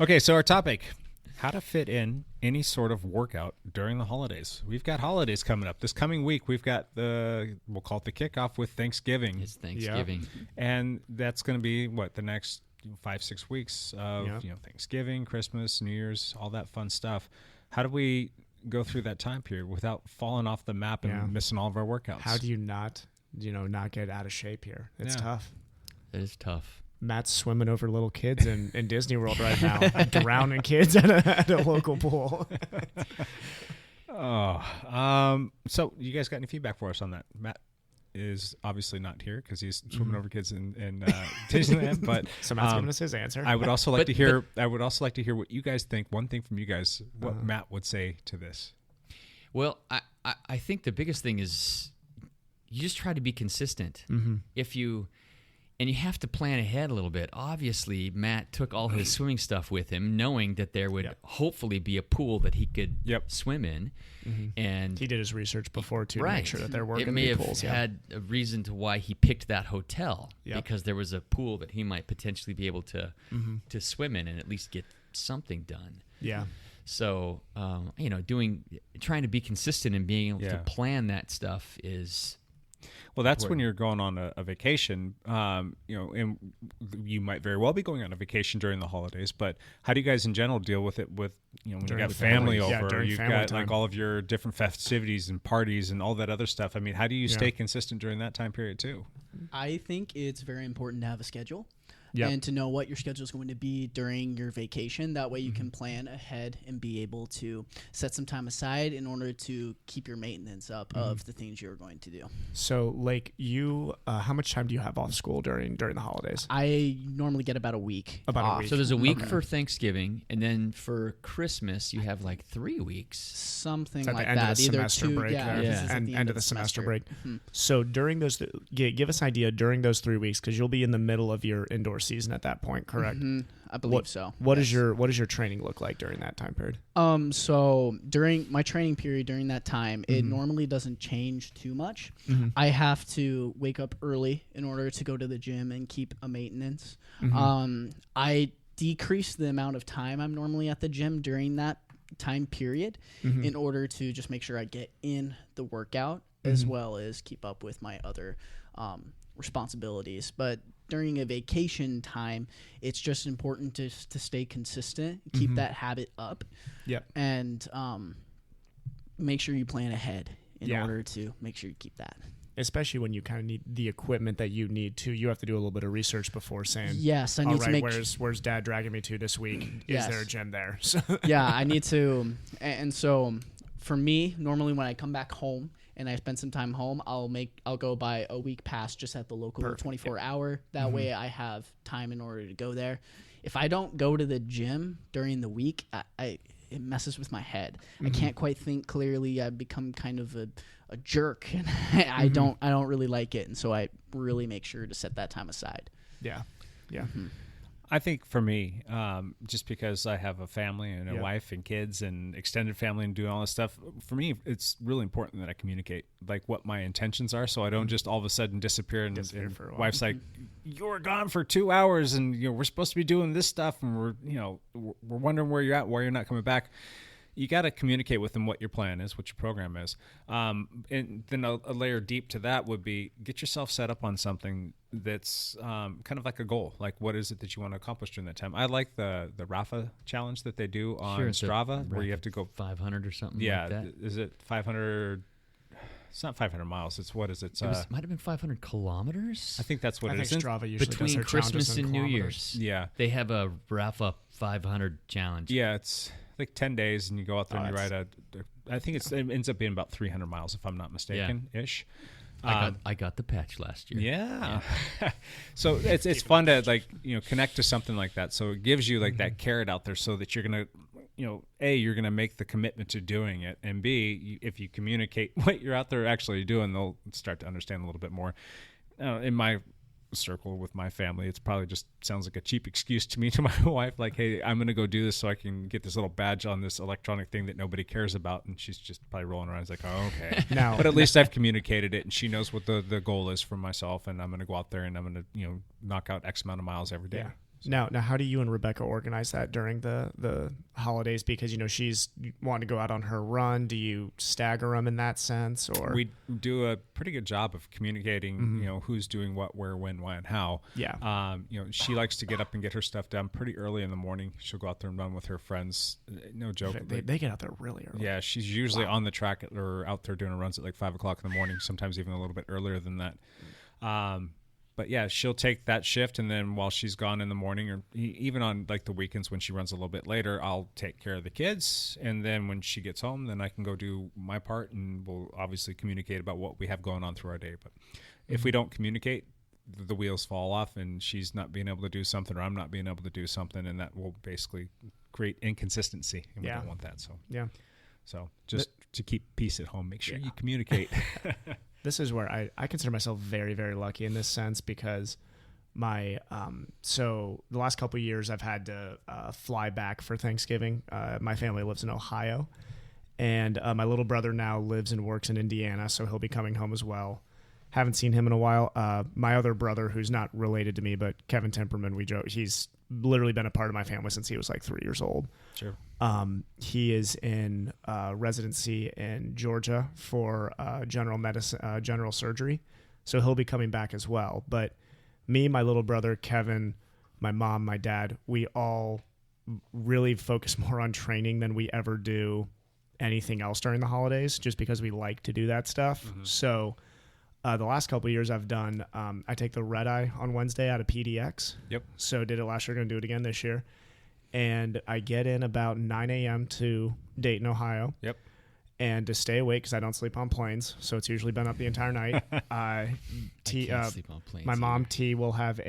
Okay, so our topic, how to fit in any sort of workout during the holidays. We've got holidays coming up. This coming week, we've got we'll call it the kickoff with Thanksgiving. It's Thanksgiving. Yep. And that's going to be, the next 5-6 weeks of Thanksgiving, Christmas, New Year's, all that fun stuff. How do we go through that time period without falling off the map and missing all of our workouts? How do you not get out of shape here? It's tough. It is tough. Matt's swimming over little kids in Disney World right now, drowning kids at a local pool. So you guys got any feedback for us on that? Matt is obviously not here because he's swimming over kids in Disneyland, but so Matt's giving us his answer. I would also like to hear. I would also like to hear what you guys think. One thing from you guys, what Matt would say to this. Well, I think the biggest thing is you just try to be consistent. And you have to plan ahead a little bit. Obviously, Matt took all his swimming stuff with him, knowing that there would hopefully be a pool that he could swim in. And he did his research before to make sure that there were going to be pools. It may have had a reason to why he picked that hotel because there was a pool that he might potentially be able to swim in and at least get something done. Yeah. So, trying to be consistent and being able to plan that stuff is. Well, that's when you're going on a vacation, and you might very well be going on a vacation during the holidays. But how do you guys in general deal with it? When you got family over, you've got like all of your different festivities and parties and all that other stuff. I mean, how do you stay consistent during that time period too? I think it's very important to have a schedule. And to know what your schedule is going to be during your vacation. That way you can plan ahead and be able to set some time aside in order to keep your maintenance up of the things you're going to do. So, Lake, you how much time do you have off school during the holidays? I normally get about a week. A week. So there's a week for Thanksgiving, and then for Christmas you have like 3 weeks. Something like that. End of the Either semester two, break. End of the semester break. So during those, give us an idea during those 3 weeks, because you'll be in the middle of your indoor season at that point, correct? I believe so. What does your training look like during that time period? So during my training period during that time, it normally doesn't change too much. I have to wake up early in order to go to the gym and keep a maintenance. I decrease the amount of time I'm normally at the gym during that time period in order to just make sure I get in the workout as well as keep up with my other responsibilities. But during a vacation time, it's just important to stay consistent, keep that habit up, and make sure you plan ahead in order to make sure you keep that. Especially when you kind of need the equipment that you need to. You have to do a little bit of research before saying, yes, I need to make where's Dad dragging me to this week? Is there a gym there? Yeah, I need to. And so for me, normally when I come back home and I spend some time home, I'll go by a week pass just at the local 24-hour. That way I have time in order to go there. If I don't go to the gym during the week, it messes with my head. I can't quite think clearly. I become kind of a jerk, and I don't really like it. And so I really make sure to set that time aside. Yeah. I think for me, just because I have a family and a wife and kids and extended family and doing all this stuff, for me, it's really important that I communicate like what my intentions are, so I don't just all of a sudden disappear. And for a while. wife's like, "You were gone for 2 hours, and we're supposed to be doing this stuff, and we're wondering where you're at, why you're not coming back." You got to communicate with them what your plan is, what your program is. And then a layer deep to that would be get yourself set up on something that's kind of like a goal. Like, what is it that you want to accomplish during that time? I like the Rafa challenge that they do on Strava, where you have to go 500 or something. Yeah. Like that. Is it 500? It's not 500 miles. It's what is it? Might have been 500 kilometers. I think that's what I it think is. Strava usually does Between their Christmas challenges in and New kilometers. Year's. Yeah. They have a Rafa 500 challenge. Yeah, it's like 10 days, and you go out there and you ride I think it ends up being about 300 miles, if I'm not mistaken, ish. I got the patch last year. Yeah. So it's fun to connect to something like that. So it gives you like that carrot out there, so that you're gonna A, you're gonna make the commitment to doing it, and B, if you communicate what you're out there actually doing, they'll start to understand a little bit more. In my circle with my family, it's probably just sounds like a cheap excuse to me, to my wife, like, "Hey, I'm gonna go do this so I can get this little badge on this electronic thing that nobody cares about," and she's just probably rolling around. It's like, "Oh, okay." But at least I've communicated it, and she knows what the goal is for myself, and I'm gonna go out there and I'm gonna knock out X amount of miles every day. Yeah. Now, how do you and Rebecca organize that during the holidays? Because she's wanting to go out on her run. Do you stagger them in that sense, or we do a pretty good job of communicating? Who's doing what, where, when, why, and how. Yeah. She likes to get up and get her stuff done pretty early in the morning. She'll go out there and run with her friends. No joke. They get out there really early. Yeah, she's usually on the track or out there doing runs at like 5 o'clock in the morning. Sometimes even a little bit earlier than that. But yeah, she'll take that shift, and then while she's gone in the morning, or even on like the weekends when she runs a little bit later, I'll take care of the kids. And then when she gets home, then I can go do my part, and we'll obviously communicate about what we have going on through our day. But if we don't communicate, the wheels fall off, and she's not being able to do something, or I'm not being able to do something, and that will basically create inconsistency, and we don't want that. So just to keep peace at home, make sure you communicate. This is where I consider myself very, very lucky in this sense, because my so the last couple of years I've had to fly back for Thanksgiving. My family lives in Ohio, and my little brother now lives and works in Indiana, so he'll be coming home as well. Haven't seen him in a while. My other brother, who's not related to me, but Kevin Temperman, we joke, he's literally been a part of my family since he was like 3 years old. Sure. He is in residency in Georgia for general medicine, general surgery, so he'll be coming back as well. But me, my little brother, Kevin, my mom, my dad, we all really focus more on training than we ever do anything else during the holidays, just because we like to do that stuff. Mm-hmm. So the last couple of years I've done, I take the red eye on Wednesday out of PDX. Yep. So did it last year, going to do it again this year. And I get in about 9 a.m. to Dayton, Ohio. Yep. And to stay awake, because I don't sleep on planes, so it's usually been up the entire night. I can't sleep on planes. My mom, T, will have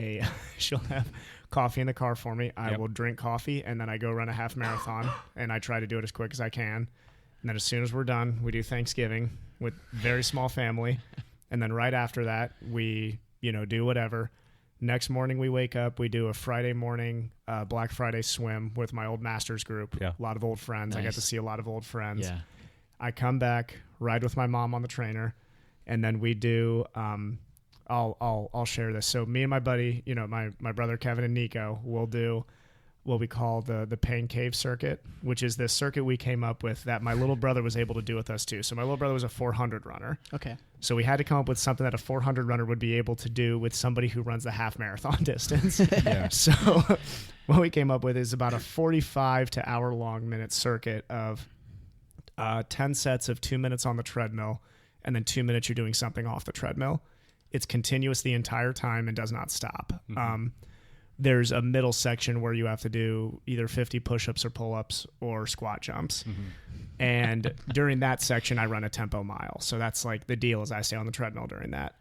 she'll have coffee in the car for me. I will drink coffee, and then I go run a half marathon, and I try to do it as quick as I can. And then as soon as we're done, we do Thanksgiving with very small family. And then right after that, we, do whatever. Next morning, we wake up. We do a Friday morning Black Friday swim with my old Masters group. Yeah. A lot of old friends. Nice. I get to see a lot of old friends. Yeah. I come back, ride with my mom on the trainer, and then we do. I'll share this. So me and my buddy, my brother Kevin and Nico, will do what we call the Pain Cave circuit, which is this circuit we came up with that my little brother was able to do with us too. So my little brother was a 400 runner. Okay. So we had to come up with something that a 400 runner would be able to do with somebody who runs the half marathon distance. Yeah. So what we came up with is about a 45 to hour long minute circuit of 10 sets of 2 minutes on the treadmill, and then 2 minutes you're doing something off the treadmill. It's continuous the entire time and does not stop. Mm-hmm. There's a middle section where you have to do either 50 push-ups or pull-ups or squat jumps. Mm-hmm. And during that section, I run a tempo mile. So that's like the deal, is I stay on the treadmill during that.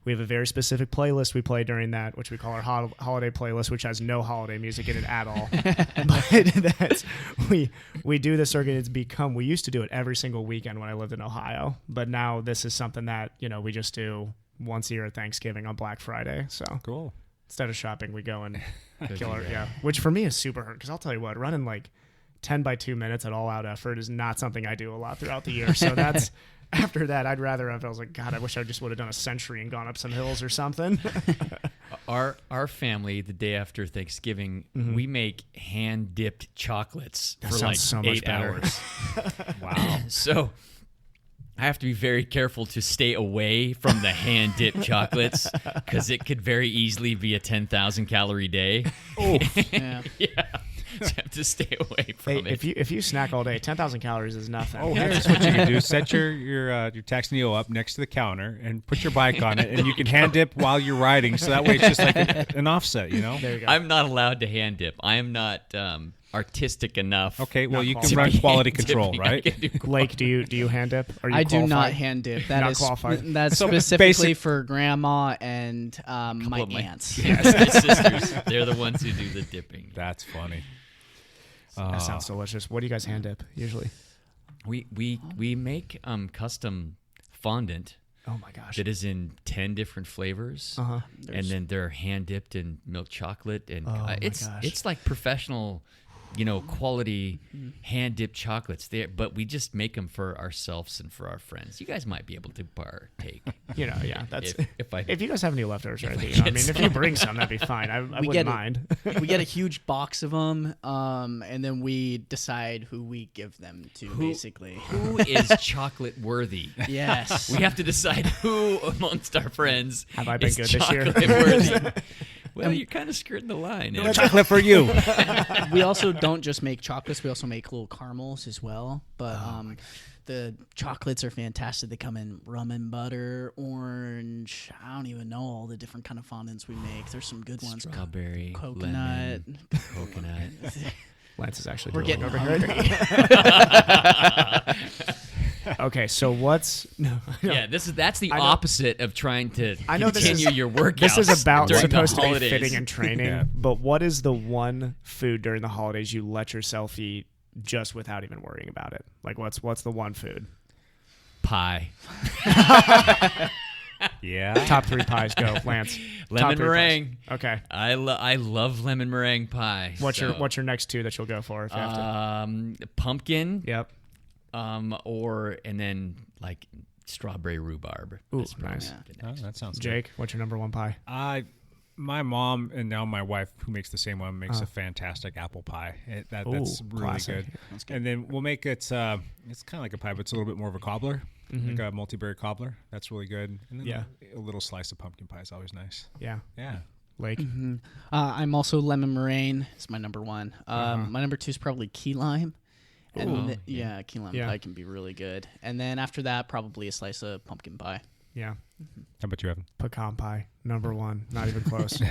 We have a very specific playlist we play during that, which we call our holiday playlist, which has no holiday music in it at all. But we do this circuit. We used to do it every single weekend when I lived in Ohio. But now this is something that, we just do once a year at Thanksgiving on Black Friday. So cool. Instead of shopping, we go and kill our which for me is super hard because I'll tell you what, running like 10 by 2 minutes at all out effort is not something I do a lot throughout the year. So that's after that, I'd rather have. I was like, God, I wish I just would have done a century and gone up some hills or something. Our family, the day after Thanksgiving, we make hand dipped chocolates for like so much 8 better. hours. Wow! So I have to be very careful to stay away from the hand dipped chocolates because it could very easily be a 10,000 calorie day. Yeah. So I have to stay away from it. If you snack all day, 10,000 calories is nothing. Oh, here's what you can do: set your Tax Neo up next to the counter and put your bike on it, and you can hand dip while you're riding. So that way, it's just like an offset, you know. There you go. I'm not allowed to hand dip. I am not artistic enough. Okay, well, you can to run be quality hand control, dipping. right? I can do Blake, do you hand dip? Are you I do not qualified? hand dip. That Not is qualified. that's So specifically basic- for grandma and my of my- aunts. Yes, my sisters. They're the ones who do the dipping. That's funny. That sounds delicious. What do you guys hand dip usually? We make custom fondant. Oh my gosh. That is in 10 different flavors, and then they're hand dipped in milk chocolate, and it's like professional, quality hand dipped chocolates. But we just make them for ourselves and for our friends. You guys might be able to partake. That's if if you guys have any leftovers or anything, if you bring some, that'd be fine. I wouldn't mind. We get a huge box of them, and then we decide who we give them to. Basically, who is chocolate worthy? Yes, we have to decide who amongst our friends have I been is good this year. chocolate worthy. Well, you're kind of skirting the line. Chocolate for you. We also don't just make chocolates; we also make little caramels as well. But the chocolates are fantastic. They come in rum and butter, orange. I don't even know all the different kind of fondants we make. There's some good ones. Strawberry, coconut, lemon, coconut. Lance is actually we're getting over hungry. Okay, so what's that's the opposite of trying to I know continue your workouts. This is about during supposed the to be holidays. fitting and training. But what is the one food during the holidays you let yourself eat just without even worrying about it? Like what's the one food? Pie. Yeah. Top 3 pies, go, Lance. Lemon meringue. Pies. Okay. I love lemon meringue pie. What's your next 2 that you'll go for if you have to? Pumpkin. Yep. And then like strawberry rhubarb. Ooh, That's probably nice. good Oh, next. that sounds Jake, what's your number 1 pie? My mom and now my wife, who makes the same one, makes a fantastic apple pie. That's really classic. good. And then we'll make it. It's kind of like a pie, but it's a little bit more of a cobbler, like a multi-berry cobbler. That's really good. And then a little slice of pumpkin pie is always nice. Yeah. Yeah. Lake. I'm also lemon meringue. It's my number 1. My number 2 is probably key lime. And key lime pie can be really good. And then after that, probably a slice of pumpkin pie. Yeah. How about you, Evan? Pecan pie, number 1. Not even close.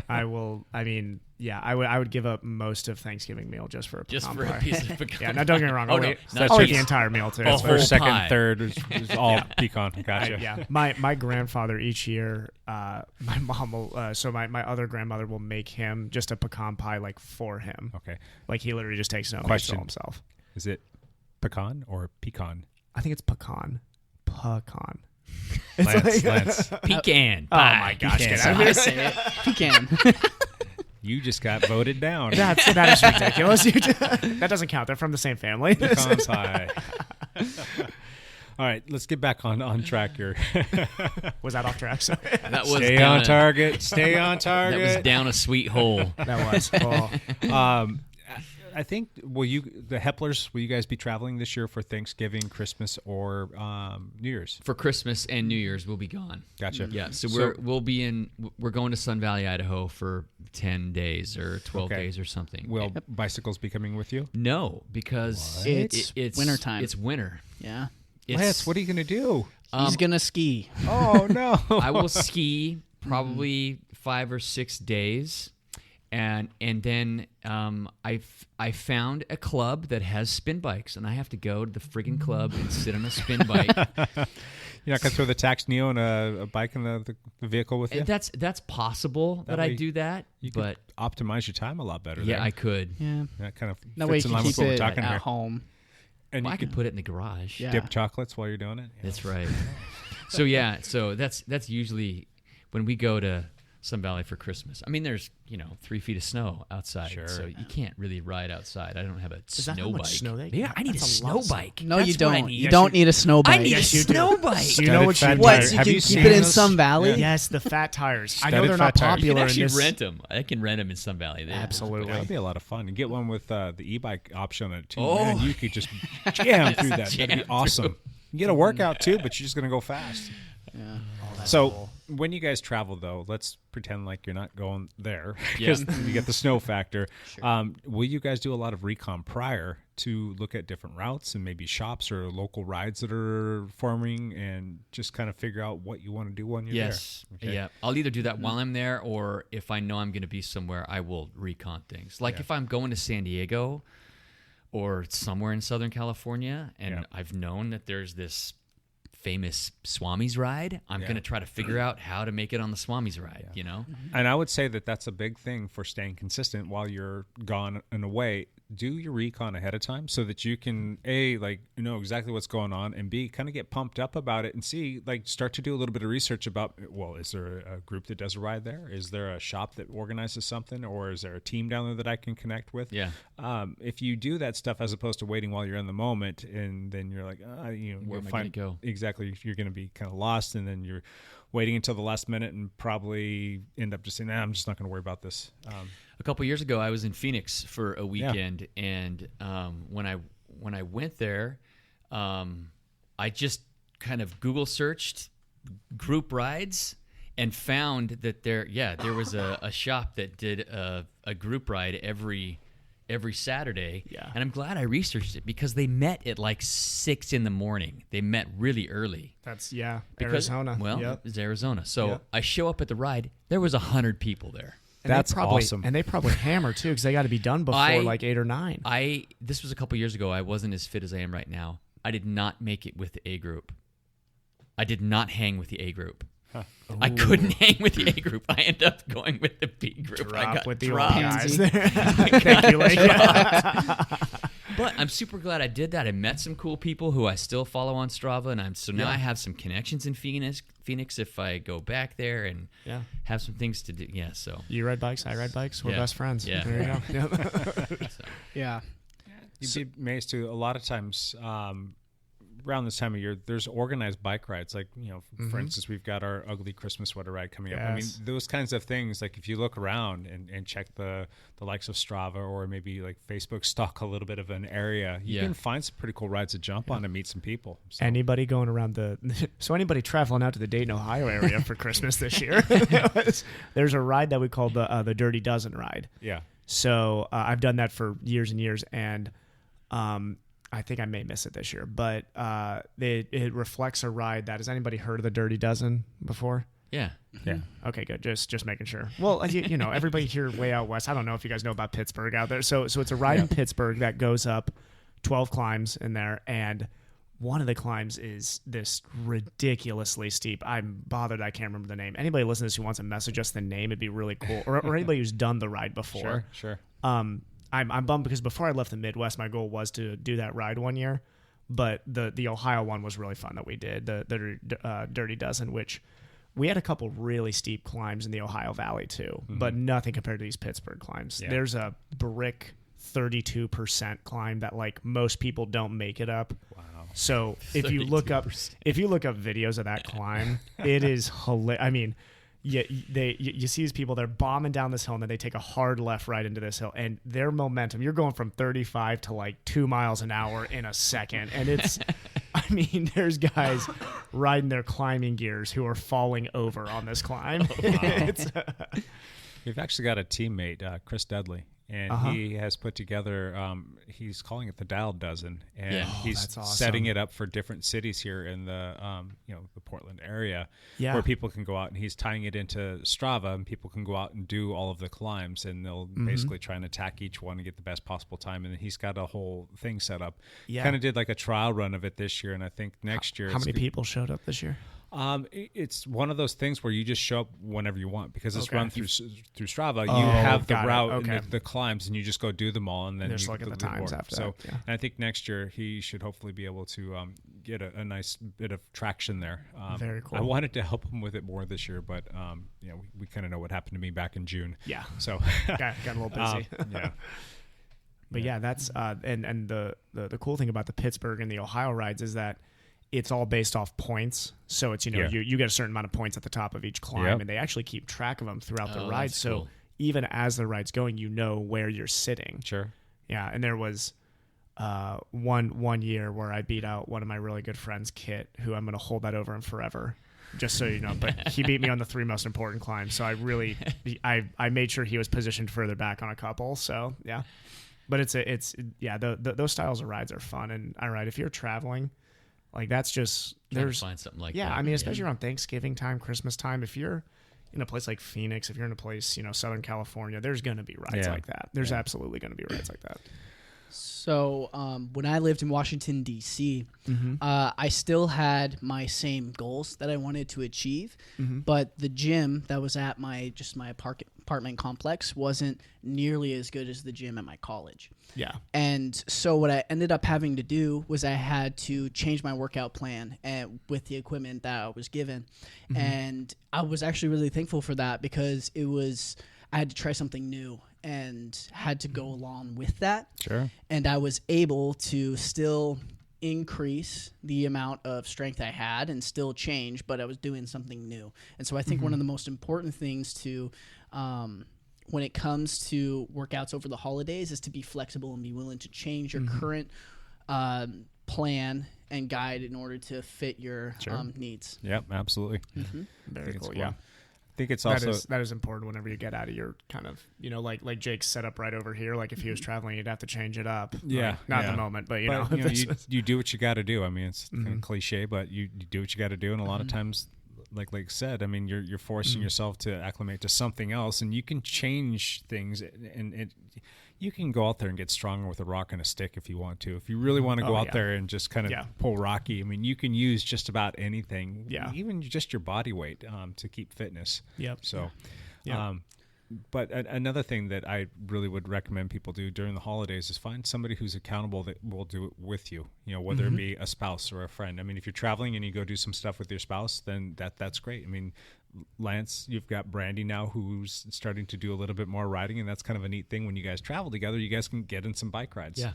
I would give up most of Thanksgiving meal just for a pecan pie. a piece of pecan. Yeah, now don't get me wrong. Oh, I'll no, eat not the cheese. entire meal too. Oh, First, second, pie. third is all pecan. Gotcha. Yeah. My grandfather each year, my mom will, so my other grandmother will make him just a pecan pie like for him. Okay. Like he literally just takes it home and makes it Question. all himself. Is it pecan or pecan? I think it's pecan. Pecan. Lance. Pecan Oh pie. my gosh, Pecan. get out of I here. say it. Pecan. You just got voted down. That is ridiculous. That doesn't count. They're from the same family. Pecan pie. All right, let's get back on track here. Was that off track? Sorry. That was Stay down on a- target. Stay on That target. was down a sweet hole. That was. Oh. I think the Hepplers, will you guys be traveling this year for Thanksgiving, Christmas, or New Year's? For Christmas and New Year's, we'll be gone. Gotcha. Yeah, so we're going to Sun Valley, Idaho for 10 days or 12 days or something. Will bicycles be coming with you? No, because It's wintertime. It's winter. Yeah. Lance, what are you going to do? He's going to ski. Oh, no. I will ski probably 5 or 6 days. And then I found a club that has spin bikes, and I have to go to the friggin' club and sit on a spin bike. You're not going to throw the Tax Neo and a bike in the vehicle with you? That's possible that I do that, but could optimize your time a lot better. yeah, there. I could. Yeah. That kind of That way you fits in can line with keep what we're it talking at here. home. And Well, I you could can put it in the garage. Yeah. dip chocolates while you're doing it. That's right. So that's usually when we go to Sun Valley for Christmas. I mean, there's 3 feet of snow outside, Sure. so you can't really ride outside. I don't have a Is that snow how much bike. snow they Yeah, I need a That's a lot snow of snow. bike. No, That's you what don't. I need. You don't need a snow bike. I need a Yes, you do. snow bike. Do you know what you Studded do? What? tires. You Have can you keep seen it in those? Sun Valley? Yes, the fat tires. I know Studded they're not fat tires. You can popular in actually this. rent them. I can rent them in Sun Valley. Absolutely. That would be a lot of fun. And get one with the e-bike option on it too. Oh. Man, you could just jam through that. Jam That'd be through. awesome. You get a workout too, but you're just gonna go fast. Yeah. So when you guys travel, though, let's pretend like you're not going there Yeah. because you get the snow factor. Will you guys do a lot of recon prior to look at different routes and maybe shops or local rides that are forming and just kind of figure out what you want to do when you're Yes. there? Okay. Yeah. I'll either do that while I'm there, or if I know I'm going to be somewhere, I will recon things. Like if I'm going to San Diego or somewhere in Southern California, and I've known that there's this famous Swami's ride, I'm going to try to figure out how to make it on the Swami's ride, And I would say that that's a big thing for staying consistent while you're gone and away. Do your recon ahead of time so that you can A, like, know exactly what's going on, and B, kind of get pumped up about it, and C, like, start to do a little bit of research about, well, is there a group that does a ride there? Is there a shop that organizes something, or is there a team down there that I can connect with? Yeah. If you do that stuff as opposed to waiting while you're in the moment, and then you're like, Where you'll am I find gonna go? exactly, you're going to be kind of lost, and then you're waiting until the last minute and probably end up just saying, I'm just not going to worry about this. A couple years ago, I was in Phoenix for a weekend, and when I went there, I just kind of Google searched group rides and found that there was a shop that did a group ride every Saturday. Yeah. And I'm glad I researched it because they met at like 6 a.m. They met really early. That's Because, Arizona. Well, Yep. it's Arizona. So Yep. I show up at the ride. There was 100 people there. And they That's probably, awesome. And they probably hammer too because they got to be done before like 8 or 9. This was a couple years ago. I wasn't as fit as I am right now. I did not make it with the A group. I did not hang with the A group. I couldn't hang with the A group. I ended up going with the B group. I Drop got with the old dropped. guys there. Thank you, Lake. But I'm super glad I did that. I met some cool people who I still follow on Strava, and now I have some connections in Phoenix if I go back there and have some things to do. Yeah, so You ride bikes, I ride bikes. We're Yeah. best friends. Yeah. There you go. Yep. Yeah. You'd be amazed too. A lot of times, around this time of year, there's organized bike rides. Like, for instance, we've got our ugly Christmas sweater ride coming up. I mean, Yes. those kinds of things, like if you look around and check the likes of Strava or maybe like Facebook stock a little bit of an area, you can find some pretty cool rides to jump on and meet some people. So. Anybody going around anybody traveling out to the Dayton, Ohio area for Christmas this year? There's a ride that we call the Dirty Dozen ride. Yeah. So I've done that for years and years, and I think I may miss it this year, but it reflects a ride that, has anybody heard of the Dirty Dozen before? yeah. Yeah. Okay, good. Just making sure. Well, everybody here way out west, I don't know if you guys know about Pittsburgh out there. So it's a ride in Pittsburgh that goes up 12 climbs in there, and one of the climbs is this ridiculously steep. I'm bothered I can't remember the name. Anybody listening to this who wants to message us the name, it'd be really cool. Or anybody who's done the ride before. Sure. I'm bummed because before I left the Midwest, my goal was to do that ride one year, but the Ohio one was really fun that we did, the Dirty Dozen, which we had a couple really steep climbs in the Ohio Valley too, but nothing compared to these Pittsburgh climbs. Yeah. There's a brick 32% climb that like most people don't make it up. Wow. So if you look up videos of that climb, it is hilarious. I mean, you see these people, they're bombing down this hill, and then they take a hard left right into this hill, and their momentum, you're going from 35 to like 2 miles an hour in a second, and it's I mean, there's guys riding their climbing gears who are falling over on this climb. We've actually got a teammate, Chris Dudley, and he has put together, he's calling it the Dial Dozen, and he's that's awesome. setting it up for different cities here in the, the Portland area, Yeah. where people can go out, and he's tying it into Strava, and people can go out and do all of the climbs, and they'll basically try and attack each one and get the best possible time, and then he's got a whole thing set up. Yeah. Kind of did like a trial run of it this year, and I think next year. How many people showed up this year? It's one of those things where you just show up whenever you want, because it's Okay. run through Strava. Oh, You have the got it. route Okay. and the climbs, and you just go do them all, and then Just you look at get the times leaderboard. after So, that, yeah. and I think next year he should hopefully be able to get a nice bit of traction there. Very cool. I wanted to help him with it more this year, but we kind of know what happened to me back in June. Yeah. So got a little busy. Yeah. But yeah, that's and the cool thing about the Pittsburgh and the Ohio rides is that it's all based off points. So it's you get a certain amount of points at the top of each climb, and they actually keep track of them throughout the ride. So cool. even as the ride's going, you know where you're sitting. Sure. Yeah, and there was one year where I beat out one of my really good friends, Kit, who I'm going to hold that over him forever. Just so you know, but he beat me on the 3 most important climbs. So I made sure he was positioned further back on a couple. So yeah. But those styles of rides are fun. And all right, if you're traveling, like that's just there's find something like that. I mean, especially around Thanksgiving time, Christmas time. If you're in a place like Phoenix, if you're in a place, Southern California, there's going to be rides like that. There's absolutely going to be rides like that. So when I lived in Washington, D.C., I still had my same goals that I wanted to achieve, but the gym that was at my apartment complex wasn't nearly as good as the gym at my college. Yeah. And so what I ended up having to do was I had to change my workout plan with the equipment that I was given. And I was actually really thankful for that because I had to try something new and had to go along with that. Sure. And I was able to still increase the amount of strength I had and still change, but I was doing something new. And so I think one of the most important things to when it comes to workouts over the holidays is to be flexible and be willing to change your current plan and guide in order to fit your needs. Yep, absolutely. Very cool. Yeah. I think it's also that is important whenever you get out of your kind of like Jake's set up right over here. Like if he was traveling, you'd have to change it up. Yeah, not at the moment, but you do what you got to do. I mean, it's kind of cliche, but you do what you got to do, and a lot of times, like said, I mean, you're forcing yourself to acclimate to something else, and you can change things, and you can go out there and get stronger with a rock and a stick if you want to. If you really want to go out there and just kind of pull Rocky, I mean, you can use just about anything, even just your body weight to keep fitness. Yep. So, but another thing that I really would recommend people do during the holidays is find somebody who's accountable that will do it with you, whether it be a spouse or a friend. I mean, if you're traveling and you go do some stuff with your spouse, then that's great. I mean, Lance, you've got Brandy now who's starting to do a little bit more riding, and that's kind of a neat thing. When you guys travel together, you guys can get in some bike rides. Yeah.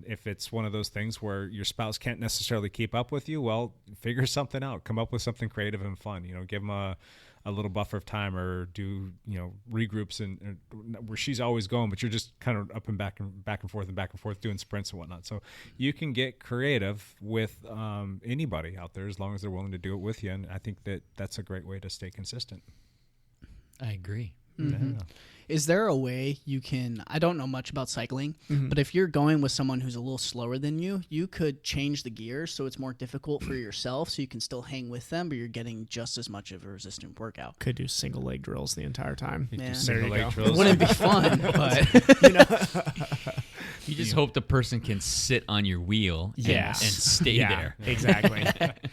If it's one of those things where your spouse can't necessarily keep up with you, well, figure something out. Come up with something creative and fun. Give them a little buffer of time, or do regroups and where she's always going, but you're just kind of up and back and forth doing sprints and whatnot. So you can get creative with anybody out there as long as they're willing to do it with you, and I think that's a great way to stay consistent. I agree. Yeah. Is there a way you can, I don't know much about cycling, but if you're going with someone who's a little slower than you, you could change the gears so it's more difficult for yourself so you can still hang with them, but you're getting just as much of a resistant workout. Could do single leg drills the entire time. Yeah. Single leg drills. It wouldn't be fun, but you just hope the person can sit on your wheel and stay there. Exactly.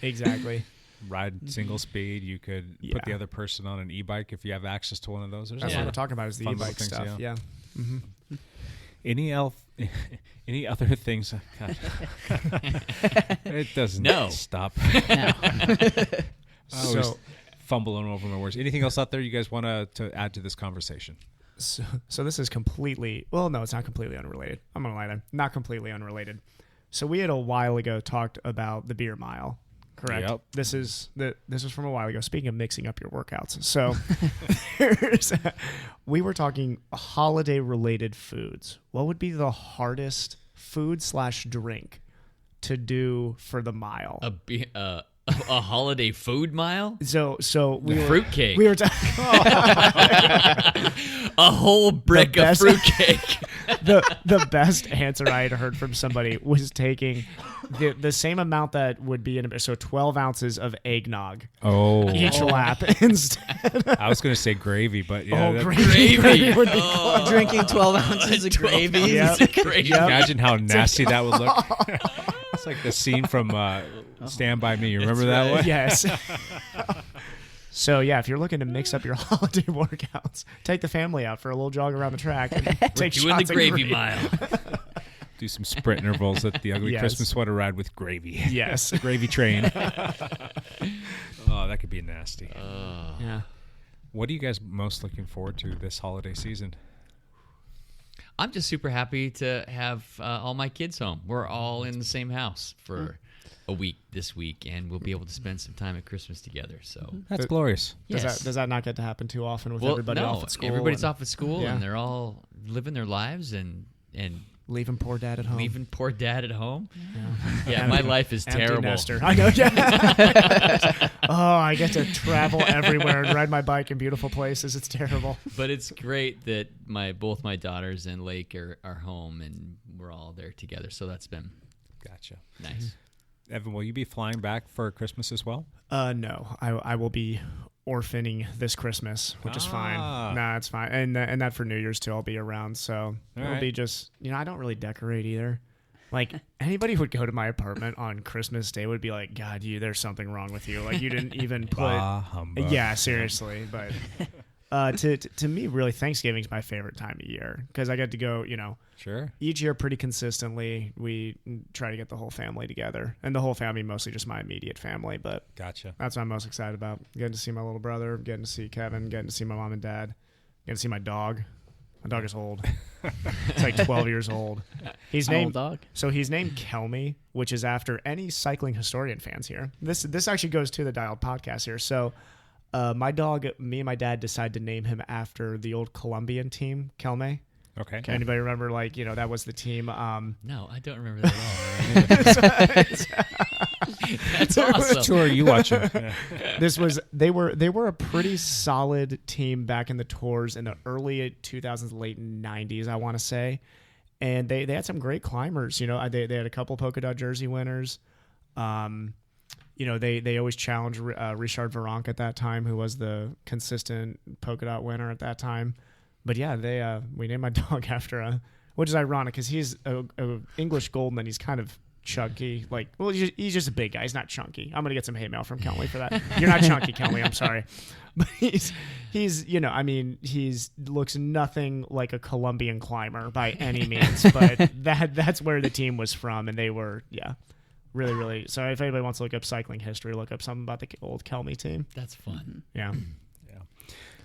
Exactly. Ride single speed. You could put the other person on an e-bike if you have access to one of those. That's what we're talking about, is the e-bike stuff. Yeah. Any other things? God. It doesn't stop. no. I always fumbling over my words. Anything else out there you guys want to add to this conversation? So this is completely, well, no, it's not completely unrelated. I'm going to lie there. Not completely unrelated. So we had a while ago talked about the beer mile. Correct. Yep. This is from a while ago. Speaking of mixing up your workouts, so we were talking holiday-related foods. What would be the hardest food/drink to do for the mile? A holiday food mile? So we were fruitcake. We were talking a whole brick of fruitcake. The best answer I had heard from somebody was taking the same amount that would be in 12 ounces of eggnog. Each lap instead. I was going to say gravy, but gravy. would be drinking 12 ounces of gravy. Yep. Imagine how nasty that would look. It's like the scene from Stand By Me. You remember that one? Yes. So, yeah, if you're looking to mix up your holiday workouts, take the family out for a little jog around the track. And take doing shots the of gravy mile. Do some sprint intervals at the Ugly Yes. Christmas Sweater Ride with gravy. Yes. Gravy train. Oh, that could be nasty. Yeah. What are you guys most looking forward to this holiday season? I'm just super happy to have all my kids home. We're all in the same house for a week this week, and we'll be able to spend some time at Christmas together. So That's glorious. yes. Does that not get to happen too often with Well, everybody no, off at school? everybody's and off at school, Yeah. and they're all living their lives and leaving poor dad at home. leaving poor dad at home. Yeah, my life is Empty terrible. nester. I know. Yeah. Oh, I get to travel everywhere and ride my bike in beautiful places. It's terrible. But it's great that both my daughters and Lake are home, and we're all there together. So that's been Gotcha. nice. Evan, will you be flying back for Christmas as well? No, I will be orphaning this Christmas, which is fine. Nah, it's fine. And that for New Year's too, I'll be around. So it'll be just, I don't really decorate either. Like anybody who would go to my apartment on Christmas Day would be like, God, there's something wrong with you. Like you didn't even put. Yeah, seriously. But to me, really, Thanksgiving's my favorite time of year because I get to go, Sure. each year pretty consistently. We try to get the whole family together, and the whole family, mostly just my immediate family. But Gotcha. that's what I'm most excited about. Getting to see my little brother, getting to see Kevin, getting to see my mom and dad, getting to see my dog. My dog is old. It's like 12 years old. He's An old named dog. So he's named Kelmy, which is after any cycling historian fans here. This actually goes to the Dialed podcast here. So my dog, me and my dad decided to name him after the old Colombian team, Kelme. Okay. Anybody remember, that was the team? No, I don't remember that at all. That's awesome. Which tour are you watching? They were a pretty solid team back in the tours in the early 2000s, late 90s, I want to say, and they had some great climbers. They had a couple polka dot jersey winners. They always challenged Richard Virenque at that time, who was the consistent polka dot winner at that time. But yeah, we named my dog after which is ironic because he's a English Golden and he's kind of chunky. He's just a big guy. He's not chunky. I'm gonna get some hate mail from Kelly for that. You're not chunky, Kelly. I'm sorry, but he's looks nothing like a Colombian climber by any means. But that's where the team was from, and they were really, really. So if anybody wants to look up cycling history, look up something about the old Kelmy team. That's fun. Yeah.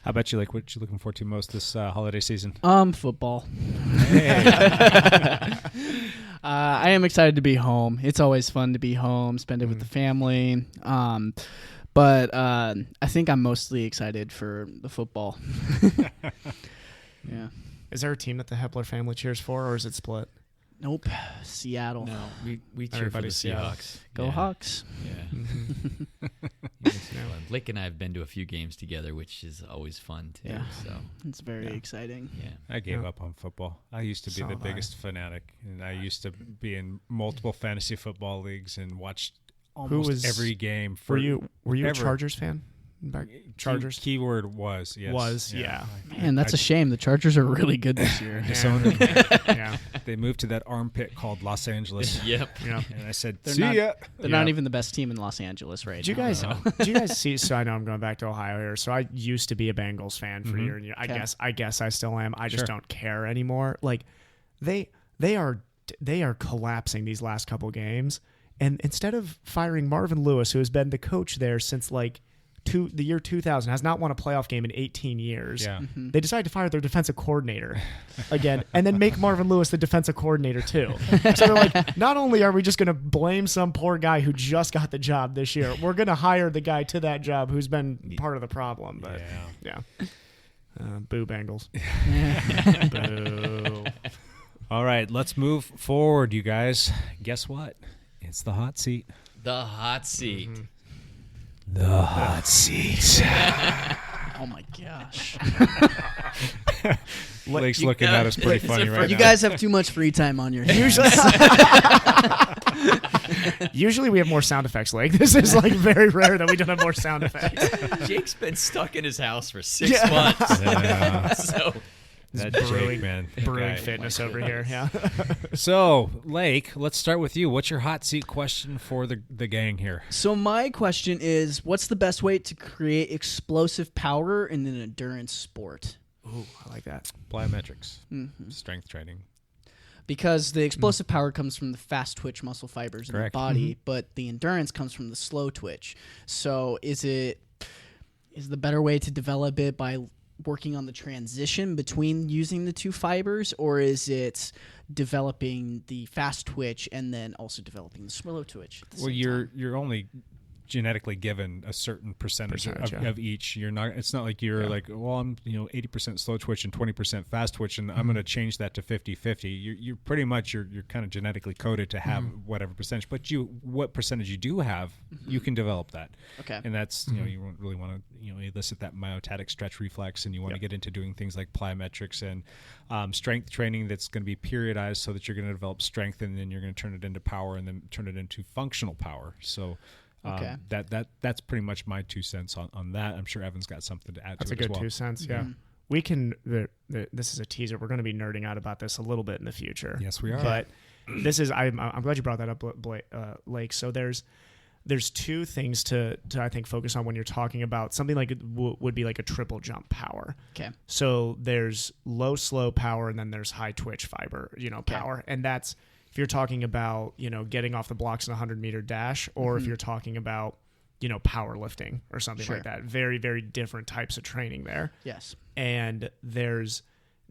How about you? What you looking forward to most this holiday season? Football. I am excited to be home. It's always fun to be home, spend it with the family. But I think I'm mostly excited for the football. Yeah. Is there a team that the Hepler family cheers for, or is it split? Nope. Seattle. No, we cheer Everybody's for the Seahawks. Go Hawks. Yeah. Blake and I have been to a few games together, which is always fun too. Yeah. So It's very exciting. yeah. I gave up on football. I used to be the biggest fanatic, and I used to be in multiple fantasy football leagues and watched almost every game. Were you a forever. Chargers fan? Chargers. Keyword was, yes. Yeah. Man, that's a shame. The Chargers are really good this year. Yeah. They moved to that armpit called Los Angeles. Yep. Yeah. And I said, They're see not, ya. They're not even the best team in Los Angeles right Do you now. guys see? So I know I'm going back to Ohio here. So I used to be a Bengals fan for years and years. I guess I still am. I just don't care anymore. Like they are collapsing these last couple games, and instead of firing Marvin Lewis, who has been the coach there since the year 2000, has not won a playoff game in 18 years. Yeah. They decided to fire their defensive coordinator again and then make Marvin Lewis the defensive coordinator too. So they're like, not only are we just going to blame some poor guy who just got the job this year, we're going to hire the guy to that job who's been part of the problem. But boo Bengals. Boo. All right, let's move forward, you guys. Guess what? It's the hot seat. The hot seat. The hot seat. Oh my gosh. Blake's looking at us pretty funny right now. You guys have too much free time on your hands. Usually we have more sound effects. This is very rare that we don't have more sound effects. Jake's been stuck in his house for 6 months. Yeah. So That brewing, Jake, man. brewing fitness over here. Yeah. So, Lake, let's start with you. What's your hot seat question for the gang here? So my question is, what's the best way to create explosive power in an endurance sport? Ooh, I like that. Plyometrics, strength training. Because the explosive power comes from the fast twitch muscle fibers in the Correct. body, but the endurance comes from the slow twitch. So is the better way to develop it by working on the transition between using the two fibers, or is it developing the fast twitch and then also developing the slow twitch? Well, you're only genetically given a certain percentage of each. You're not. It's not like you're like, well, I'm 80% slow twitch and 20% fast twitch, and I'm going to change that to 50-50. You're pretty much you're kind of genetically coded to have whatever percentage. But what percentage you do have, you can develop that. Okay. And that's you won't really want to elicit that myotatic stretch reflex, and you want to get into doing things like plyometrics and strength training that's going to be periodized, so that you're going to develop strength, and then you're going to turn it into power, and then turn it into functional power. So. Okay. That's pretty much my 2 cents on that. I'm sure Evan's got something to add That's to it a as good well. 2 cents, yeah. We can, this is a teaser. We're going to be nerding out about this a little bit in the future. Yes, we are. But this is, I'm glad you brought that up, Blake. So there's two things to I think focus on when you're talking about something like would be like a triple jump power. Okay. So there's low slow power, and then there's high twitch fiber, power. And that's, if you're talking about, getting off the blocks in a 100-meter dash, or if you're talking about, powerlifting or something like that. Very, very different types of training there. Yes. And there's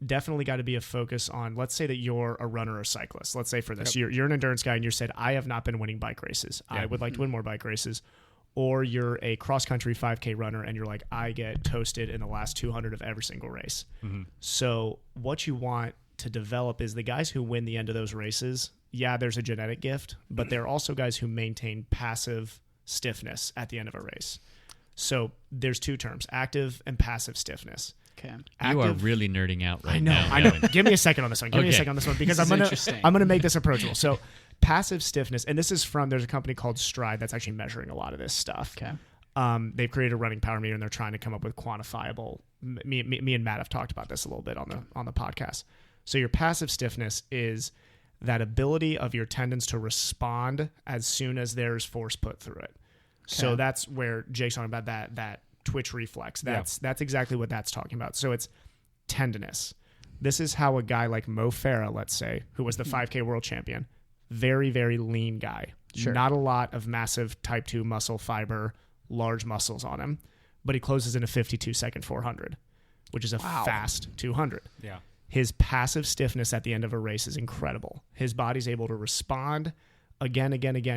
definitely got to be a focus on, let's say that you're a runner or cyclist. Let's say for this, you're an endurance guy and you said, I have not been winning bike races. I would like to win more bike races. Or you're a cross-country 5K runner and you're like, I get toasted in the last 200 of every single race. So what you want to develop is the guys who win the end of those races. Yeah, there's a genetic gift, but they're also guys who maintain passive stiffness at the end of a race. So there's two terms, active and passive stiffness. Okay. You are really nerding out right now. I know. Give me a second on this one. Because I'm gonna make this approachable. So passive stiffness, and this is there's a company called Stride that's actually measuring a lot of this stuff. Okay. They've created a running power meter, and they're trying to come up with quantifiable. Me and Matt have talked about this a little bit on the podcast. So your passive stiffness is that ability of your tendons to respond as soon as there's force put through it. Okay. So that's where Jake's talking about that twitch reflex. That's exactly what that's talking about. So it's tendinous. This is how a guy like Mo Farah, let's say, who was the 5K world champion, very, very lean guy. Sure. Not a lot of massive type 2 muscle fiber, large muscles on him, but he closes in a 52-second 400, which is a fast 200. Yeah. His passive stiffness at the end of a race is incredible. His body's able to respond again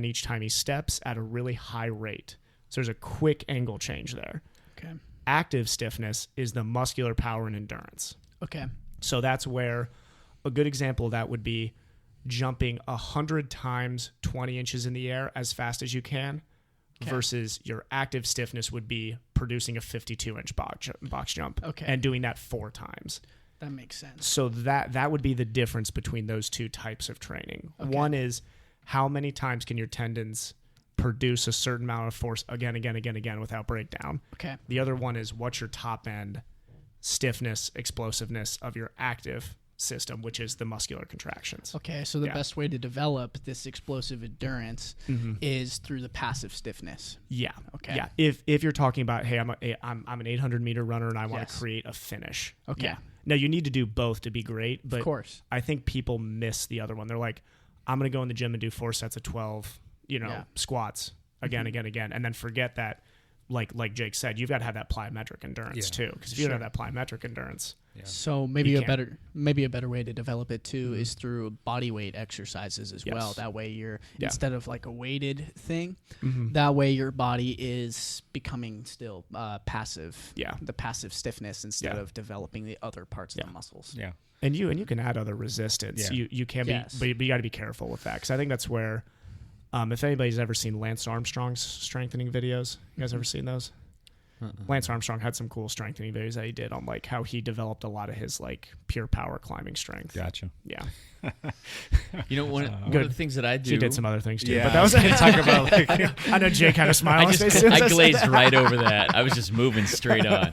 each time he steps at a really high rate. So there's a quick angle change there. Okay. Active stiffness is the muscular power and endurance. Okay. So that's where a good example of that would be jumping 100 times 20 inches in the air as fast as you can, versus your active stiffness would be producing a 52-inch box jump and doing that 4 times. That makes sense. So that would be the difference between those two types of training. Okay. One is how many times can your tendons produce a certain amount of force again without breakdown. Okay. The other one is what's your top end stiffness, explosiveness of your active system, which is the muscular contractions. Okay, so the best way to develop this explosive endurance is through the passive stiffness. Yeah. Okay. Yeah. If you're talking about, hey, I'm an 800-meter runner and I want to create a finish. Okay. Yeah. Now you need to do both to be great, but of course. I think people miss the other one. They're like, I'm going to go in the gym and do 4 sets of 12, squats again, and then forget that, like Jake said, you've got to have that plyometric endurance too. Because if you don't have that plyometric endurance, so maybe a better way to develop it too is through body weight exercises as well. That way you're instead of like a weighted thing, that way your body is becoming still passive. Yeah, the passive stiffness instead of developing the other parts of the muscles. Yeah, and you can add other resistance. Yeah. You can be, but you got to be careful with that because I think that's where. If anybody's ever seen Lance Armstrong's strengthening videos, you guys ever seen those? Lance Armstrong had some cool strengthening videos that he did on like how he developed a lot of his like pure power climbing strength. Gotcha. Yeah. One of the things that I do. She did some other things too. Yeah, but that was talk about. Like, I know Jake had a smile on his face. I glazed right over that. I was just moving straight on.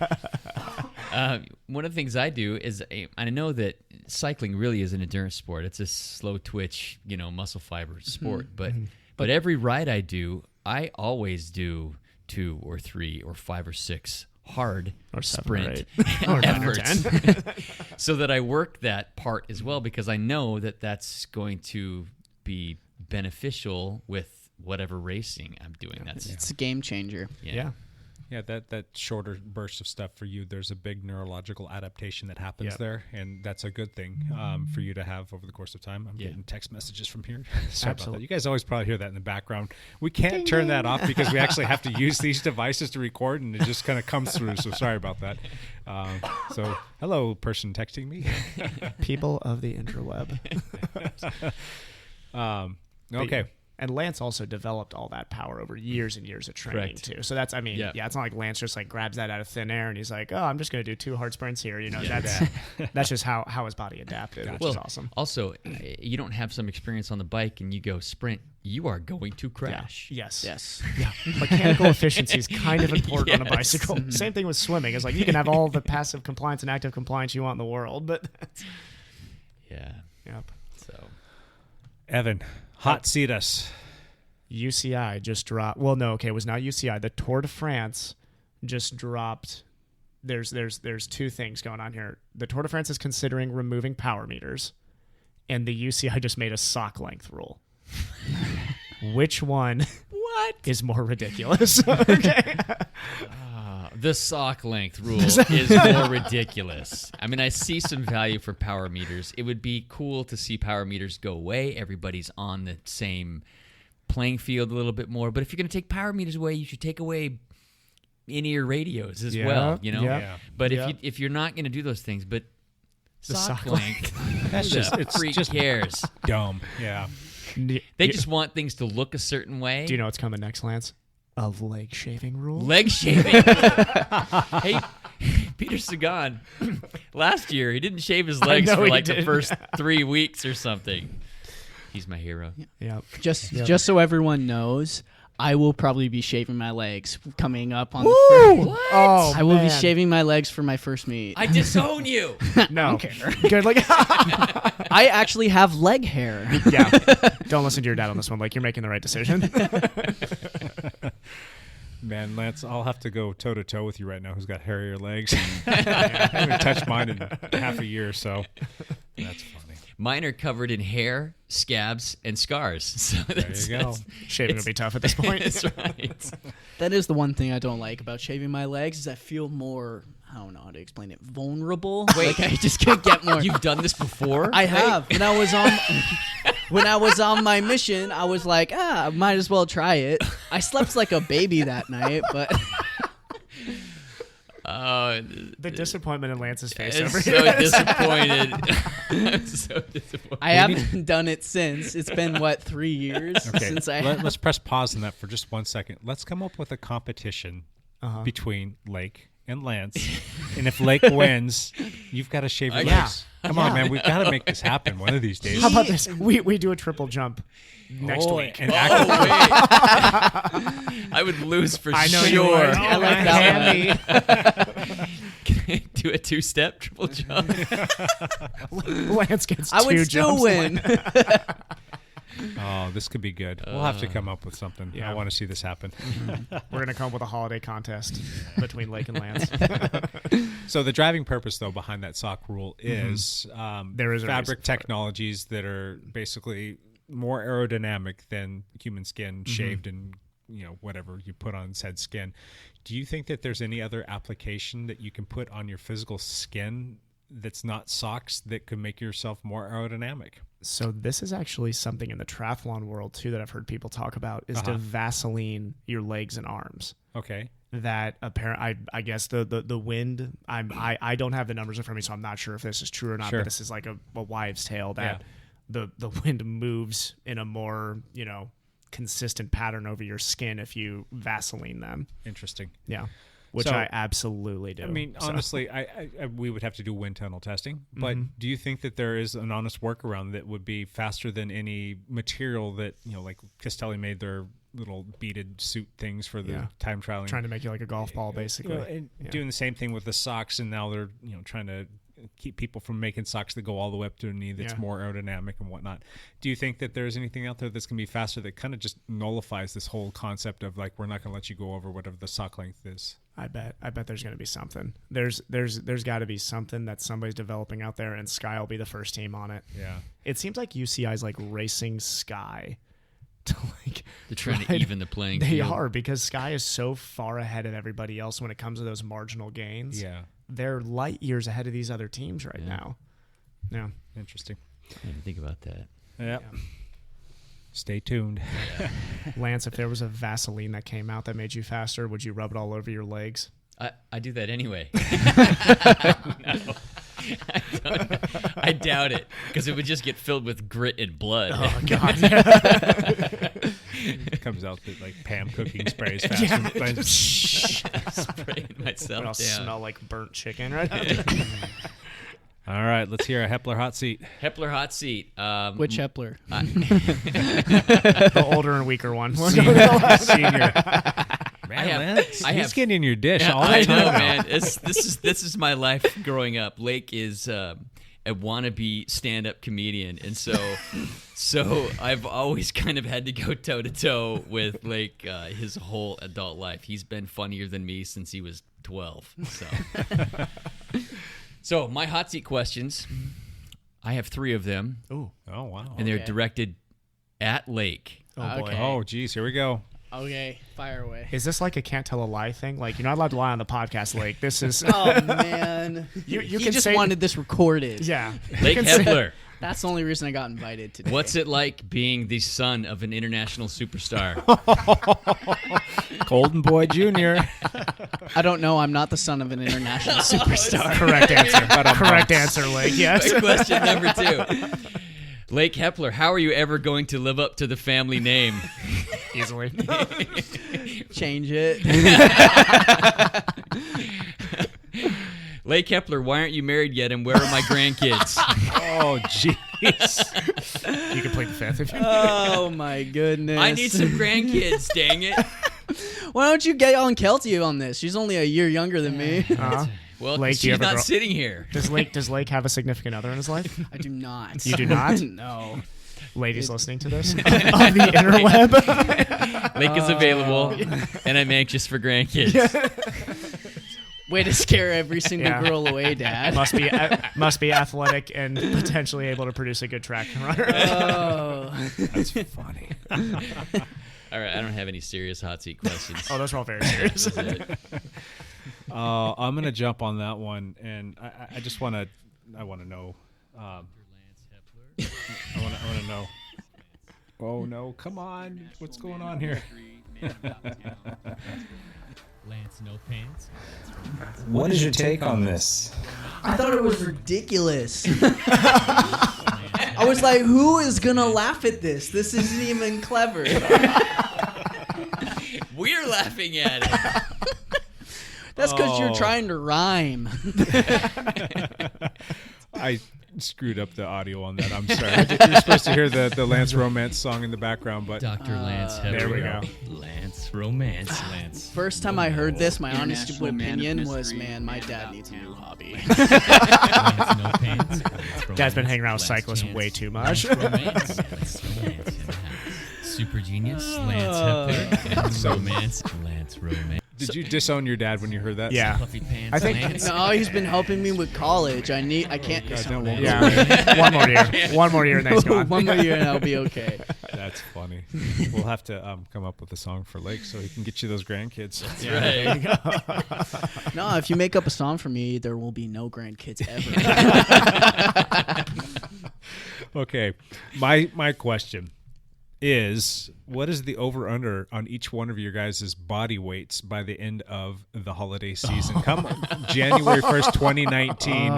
One of the things I do is I know that cycling really is an endurance sport. It's a slow twitch, muscle fiber sport. But every ride I do, I always do 2 or 3 or 5 or 6 hard or 7 sprint or 8 or 9 or efforts 10. so that I work that part as well, because I know that that's going to be beneficial with whatever racing I'm doing. It's a game changer. Yeah. Yeah, that shorter burst of stuff for you, there's a big neurological adaptation that happens there, and that's a good thing for you to have over the course of time. I'm getting text messages from here. Sorry about that. You guys always probably hear that in the background. We can't turn that off because we actually have to use these devices to record, and it just kind of comes through, so sorry about that. So, hello, person texting me. People of the interweb. Okay. And Lance also developed all that power over years and years of training too. So that's, it's not like Lance just like grabs that out of thin air and he's like, oh, I'm just going to do 2 hard sprints here. You know, that's just how his body adapted, which is awesome. Also, you don't have some experience on the bike and you go sprint, you are going to crash. Yeah. Yes. Yeah. Mechanical efficiency is kind of important on a bicycle. Same thing with swimming. It's like you can have all the passive compliance and active compliance you want in the world, but yeah. Yep. So, Evan. Hot seat us. UCI just dropped. Well, no, okay, it was not UCI. The Tour de France just dropped. There's 2 things going on here. The Tour de France is considering removing power meters, and the UCI just made a sock length rule. Which one? What is more ridiculous? Okay. The sock length rule is more ridiculous. I mean, I see some value for power meters. It would be cool to see power meters go away. Everybody's on the same playing field a little bit more. But if you're going to take power meters away, you should take away in-ear radios as well. You know. Yeah. But if you're not going to do those things, but the sock length, that's just cares. Dumb. Yeah. They just want things to look a certain way. Do you know what's coming next, Lance? A leg shaving rule? Leg shaving. Hey, Peter Sagan, last year, he didn't shave his legs for like the first 3 weeks or something. He's my hero. Yeah. Just so everyone knows, I will probably be shaving my legs coming up on the first. What? Oh, I will be shaving my legs for my first meet. I disown you. No. I don't care. Good, like, I actually have leg hair. Yeah. Don't listen to your dad on this one. Like, you're making the right decision. Man, Lance, I'll have to go toe-to-toe with you right now who's got hairier legs. I haven't touched mine in half a year, so that's funny. Mine are covered in hair, scabs, and scars. So there you go. Shaving would be tough at this point. That's right. That is the one thing I don't like about shaving my legs is I feel more, I don't know how to explain it, vulnerable. Wait. Like I just can't get more. You've done this before? I have. When I was on my mission, I was like, I might as well try it. I slept like a baby that night, but the disappointment in Lance's face. I'm so disappointed. I'm so disappointed. I haven't done it since. It's been 3 years since I. Let's press pause on that for just 1 second. Let's come up with a competition between Lake and Lance, and if Lake wins, you've got to shave your legs. Come on, man, we've got to make this happen one of these days. How about this? We do a triple jump next week. And wait. I would lose for I know sure. you would. I like that one. Can I do a 2-step triple jump? Lance gets I 2 would still jumps. win. Oh, this could be good. We'll have to come up with something. Yeah. I want to see this happen. We're gonna come up with a holiday contest between Lake and Lance. So the driving purpose, though, behind that sock rule is there is a fabric technologies that are basically more aerodynamic than human skin, shaved and whatever you put on said skin. Do you think that there's any other application that you can put on your physical skin that's not socks that could make yourself more aerodynamic? So this is actually something in the triathlon world too that I've heard people talk about is to Vaseline your legs and arms. Okay. That I guess the wind. I don't have the numbers in front of me, so I'm not sure if this is true or not. Sure. But this is like a wives' tale that the wind moves in a more consistent pattern over your skin if you Vaseline them. Interesting. Yeah. Which I absolutely do. I mean, honestly, we would have to do wind tunnel testing. But do you think that there is an honest workaround that would be faster than any material that, like Castelli made their little beaded suit things for the time trialing? Trying to make you like a golf ball, basically. And doing the same thing with the socks, and now they're, trying to keep people from making socks that go all the way up to a knee that's more aerodynamic and whatnot. Do you think that there's anything out there that's going to be faster that kind of just nullifies this whole concept of like, we're not going to let you go over whatever the sock length is? I bet there's going to be something. There's got to be something that somebody's developing out there, and Sky will be the first team on it. Yeah. It seems like UCI is like racing Sky to like. They're trying to even the playing field. They are, because Sky is so far ahead of everybody else when it comes to those marginal gains. Yeah. They're light years ahead of these other teams right now. Yeah. Interesting. I didn't think about that. Yep. Yeah. Stay tuned. Lance, if there was a Vaseline that came out that made you faster, would you rub it all over your legs? I do that anyway. No. I doubt it, because it would just get filled with grit and blood. Oh, God. It comes out that, like, Pam cooking sprays faster. Spraying myself I'll down. smell like burnt chicken right now. All right, let's hear a Hepler hot seat. Hepler hot seat. Which Hepler? The older and weaker one. Senior. Man, he's getting in your dish all the time. I know, man. This is my life growing up. Lake is a wannabe stand-up comedian, and so I've always kind of had to go toe-to-toe with Lake his whole adult life. He's been funnier than me since he was 12. So my hot seat questions, I have 3 of them. Oh, wow. And they're directed at Lake. Oh, boy. Okay. Oh, geez, here we go. Okay, fire away. Is this like a can't tell a lie thing? Like, you're not allowed to lie on the podcast, Lake. This is... Oh, man. You he can just say... wanted this recorded. Yeah. Lake Hepler. That's the only reason I got invited today. What's it like being the son of an international superstar? Golden Boy Jr. I don't know. I'm not the son of an international superstar. Correct answer. Correct answer, Lake. Yes. Question number 2. Lake Hepler, how are you ever going to live up to the family name? Easily. Change it. Lake Hepler, why aren't you married yet, and where are my grandkids? Oh, jeez. You can plead the 5th if you Oh, my goodness. I need some grandkids, dang it. Why don't you get on Kelty on this? She's only a year younger than me. Well, Lake, do you she's ever not sitting here. Does Lake have a significant other in his life? I do not. You do not? No. Ladies listening to this on the interweb. Lake is available, and I'm anxious for grandkids. Way to scare every single girl away, Dad. Must be athletic and potentially able to produce a good track runner. Oh. That's funny. All right, I don't have any serious hot seat questions. Oh, those are all very serious. That's it. I'm gonna jump on that one, and I just want to know. I want to know. Oh no! Come on! What's going on here? Lance, no pants. What is your take on this? I thought it was ridiculous. I was like, who is going to laugh at this? This isn't even clever. We're laughing at it. That's because you're trying to rhyme. I screwed up the audio on that. I'm sorry. You're supposed to hear the Lance Romance song in the background, but Dr. Lance Hepler. There we go. Lance Romance. Lance. First time I heard this, my honest opinion was, man, my dad needs a new hobby. Lance, no pants. Dad's been hanging around with cyclists way too much. Lance Romance. Lance Romance. Super genius. Lance Hepler. Lance Romance. Lance Romance. Did you disown your dad when you heard that? Yeah. Fluffy pants. I think. Lance. No, he's been helping me with college. I can't disown him. Yeah. One more year, and then he's gone. One more year, and I'll be okay. That's funny. We'll have to come up with a song for Lake so he can get you those grandkids. That's right. No, if you make up a song for me, there will be no grandkids ever. Okay. My question is, what is the over-under on each one of your guys' body weights by the end of the holiday season? Come January 1st, 2019.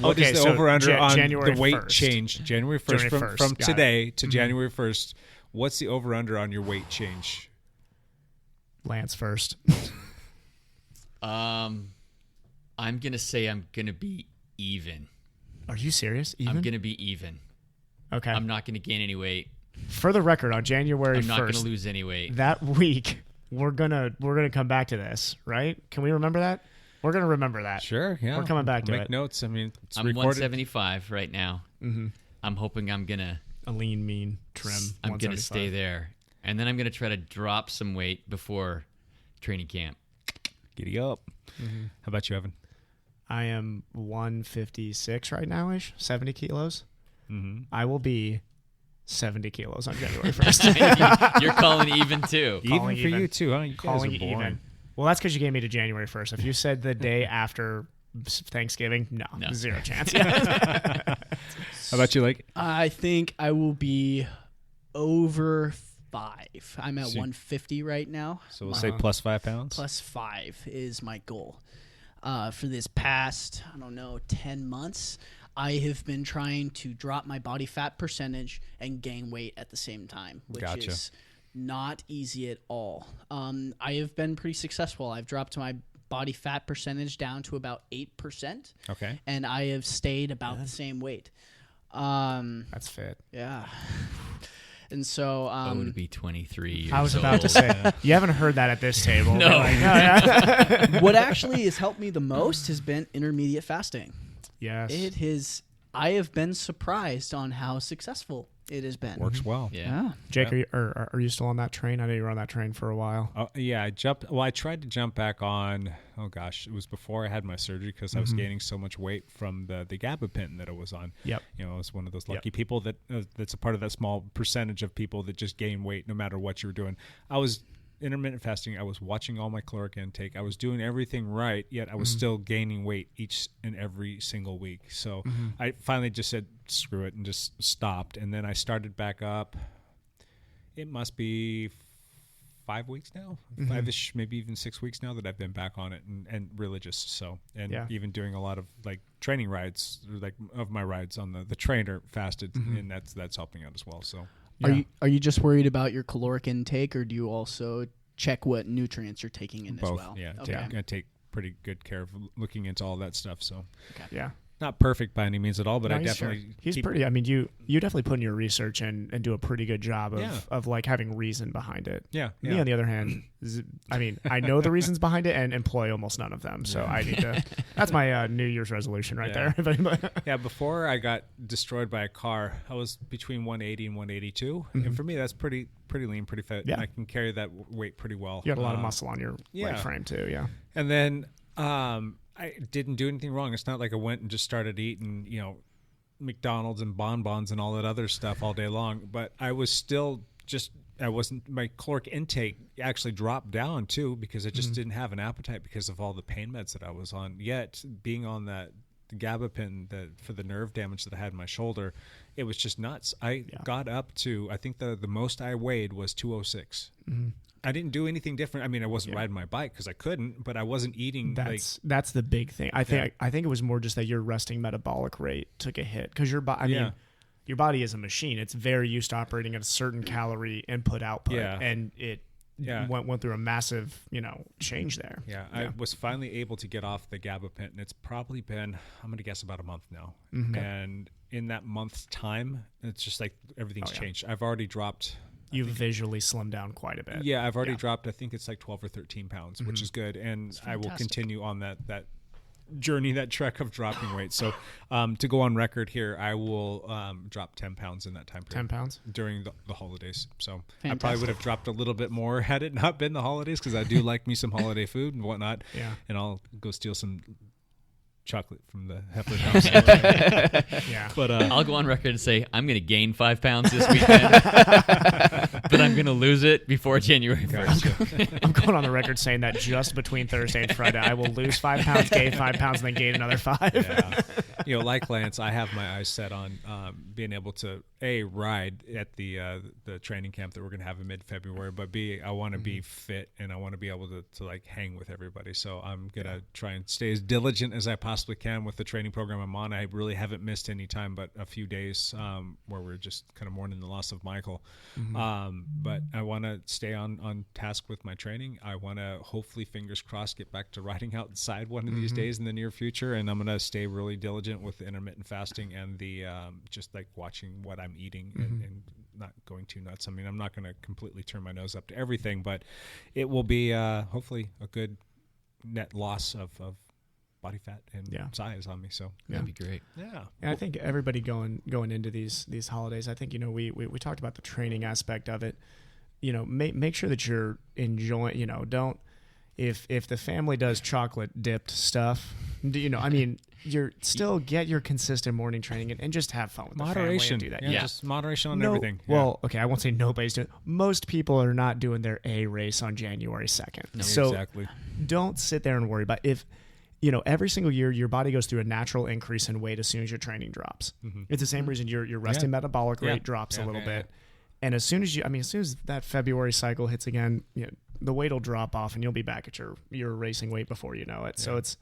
What is the over-under on January the weight 1st. change? January 1st, January 1st. from Got today it. to January 1st. What's the over-under on your weight change? Lance first. I'm going to say I'm going to be even. Are you serious? Even? I'm going to be even. Okay. I'm not going to gain any weight. For the record, on January 1st, I'm not going to lose any weight. that week, we're gonna come back to this, right? Can we remember that? We're gonna remember that. Sure, yeah. We're coming back to Make it. notes. I mean, it's I'm recorded. 175 right now. Mm-hmm. I'm hoping I'm gonna a lean, mean, trim. I'm gonna stay there, and then I'm gonna try to drop some weight before training camp. Giddy up. Mm-hmm. How about you, Evan? I am 156 right now ish, 70 kilos. Mm-hmm. I will be 70 kilos on January 1st. You're calling even too. Even for you too, huh? You guys Calling are boring. even. Well, that's because you gave me to January 1st. If you said the day after Thanksgiving, no. Zero chance. How about you, Lake? I think I will be over 5. I'm at 150 right now. So we'll say plus 5 pounds? Plus 5 is my goal. For this past, 10 months, I have been trying to drop my body fat percentage and gain weight at the same time, which is not easy at all. I have been pretty successful. I've dropped my body fat percentage down to about 8%. Okay. And I have stayed about the same weight. That's fit. Yeah. And so to be 23 years I was about old. to say, you haven't heard that at this table. No. What actually has helped me the most has been intermediate fasting. Yes. I have been surprised on how successful it has been. Works well. Yeah. Jake, are you still on that train? I know you were on that train for a while. Yeah, I jumped. Well, I tried to jump back on. Oh gosh, it was before I had my surgery because I was gaining so much weight from the gabapentin that I was on. Yep. You know, I was one of those lucky people that's a part of that small percentage of people that just gain weight no matter what you were doing. I was intermittent fasting. I was watching all my caloric intake. I was doing everything right, yet I was still gaining weight each and every single week. So I finally just said, screw it, and just stopped. And then I started back up. It must be 5 weeks now, 5-ish, maybe even 6 weeks now that I've been back on it and religious. So, and even doing a lot of like training rides, like of my rides on the trainer fasted, and that's helping out as well. So. Yeah. Are you just worried about your caloric intake, or do you also check what nutrients you're taking in Both, as well? Yeah. Okay. I take pretty good care of looking into all that stuff. So, yeah. Not perfect by any means at all, but I definitely he's pretty. I mean, you definitely put in your research and do a pretty good job of like having reason behind it. Yeah. Me on the other hand, I mean, I know the reasons behind it and employ almost none of them. So I need to. That's my New Year's resolution right there. Yeah. Before I got destroyed by a car, I was between 180 and 182, and for me, that's pretty lean, pretty fit. Yeah. I can carry that weight pretty well. You had a lot of muscle on your leg frame too. Yeah. And then I didn't do anything wrong. It's not like I went and just started eating, McDonald's and bonbons and all that other stuff all day long. But I was still my caloric intake actually dropped down too because I just didn't have an appetite because of all the pain meds that I was on. Yet being on that gabapentin for the nerve damage that I had in my shoulder, it was just nuts. I got up to, I think the most I weighed was 206. I didn't do anything different. I mean, I wasn't riding my bike because I couldn't, but I wasn't eating. That's the big thing. I think it was more just that your resting metabolic rate took a hit because your body. I mean, your body is a machine. It's very used to operating at a certain calorie input output, and it went through a massive change there. I was finally able to get off the gabapentin. It's probably been, I'm going to guess, about a month now, and in that month's time, it's just like everything's changed. I've already dropped. You've visually slimmed down quite a bit. Yeah, I've already dropped, I think it's like 12 or 13 pounds, which is good. And I will continue on that journey, that trek of dropping weight. So to go on record here, I will drop 10 pounds in that time period. 10 pounds? During the holidays. So I probably would have dropped a little bit more had it not been the holidays because I do like me some holiday food and whatnot. Yeah. And I'll go steal some chocolate from the Heifer house. Yeah. But I'll go on record and say I'm going to gain 5 pounds this weekend, but I'm going to lose it before January 1st. I'm going on the record saying that just between Thursday and Friday, I will lose 5 pounds, gain 5 pounds, and then gain another 5. Yeah. Like Lance, I have my eyes set on being able to ride at the training camp that we're going to have in mid-February, but I want to be fit and I want to be able to like hang with everybody. So I'm going to try and stay as diligent as I possibly can with the training program I'm on. I really haven't missed any time but a few days where we're just kind of mourning the loss of Michael. But I want to stay on task with my training. I want to hopefully, fingers crossed, get back to riding outside one of these days in the near future, and I'm going to stay really diligent with the intermittent fasting and the just like watching what I'm eating and not going too nuts. I mean, I'm not going to completely turn my nose up to everything, but it will be hopefully a good net loss of body fat and Yeah. size on me. So That'd be great. yeah. And I think everybody going into these holidays, I think, you know, we talked about the training aspect of it. You know, make sure that you're enjoying, you know, don't, if the family does chocolate dipped stuff, you know, I mean, you're still get your consistent morning training and just have fun with Moderation. the family and do that. Yeah, just moderation on everything. Yeah. Well, okay, I won't say nobody's doing. Most people are not doing their A race on January 2nd. No. So Exactly. don't sit there and worry about if, you know, every single year your body goes through a natural increase in weight as soon as your training drops. Mm-hmm. It's the same reason your resting metabolic rate drops a little bit. And as soon as as soon as that February cycle hits again, you know, the weight will drop off and you'll be back at your racing weight before you know it. So it's,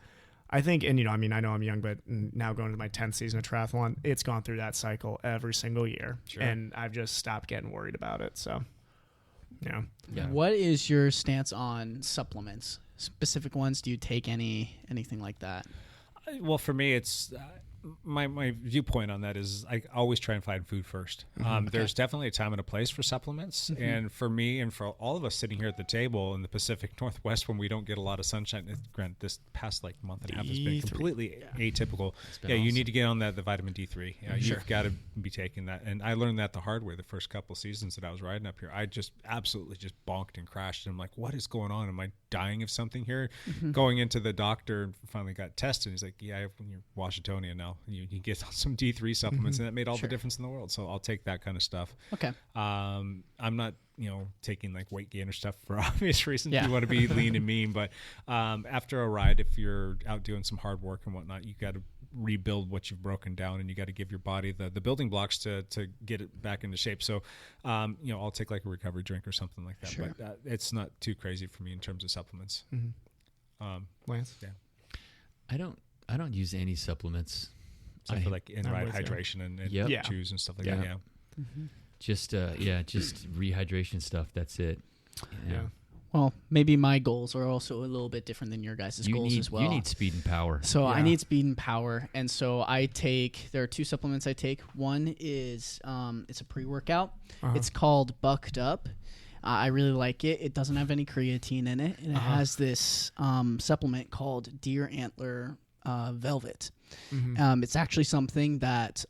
I think, and you know, I mean, I know I'm young, but now going into my 10th season of triathlon, it's gone through that cycle every single year. Sure. And I've just stopped getting worried about it. So, yeah. What is your stance on supplements? Specific ones? Do you take anything like that? Well, for me, it's my viewpoint on that is I always try and find food first. There's definitely a time and a place for supplements. And for me and for all of us sitting here at the table in the Pacific Northwest when we don't get a lot of sunshine, granted, this past like month and a half has been completely atypical. Yeah, you need to get on the vitamin D3. You've got to be taking that. And I learned that the hard way the first couple seasons that I was riding up here. I just absolutely just bonked and crashed. And I'm like, what is going on? Am I dying of something here? Going into the doctor and finally got tested. He's like, yeah, you're Washingtonian now. You get some D3 supplements, and that made all the difference in the world. So I'll take that kind of stuff. Okay. I'm not, you know, taking like weight gainer stuff for obvious reasons. Yeah. You want to be lean and mean, but after a ride, if you're out doing some hard work and whatnot, you got to rebuild what you've broken down, and you got to give your body the building blocks to get it back into shape. So, you know, I'll take like a recovery drink or something like that. Sure. But it's not too crazy for me in terms of supplements. Lance? Yeah. I don't use any supplements. So for like in-ride with you. hydration and Yep. chews and stuff like that. Yeah. Just just rehydration stuff. That's it. Yeah. Well, maybe my goals are also a little bit different than your guys' goals as well. You need speed and power. So I need speed and power, and so there are two supplements I take. One is it's a pre-workout. It's called Bucked Up. I really like it. It doesn't have any creatine in it, and it has this supplement called Deer Antler Velvet. It's actually something that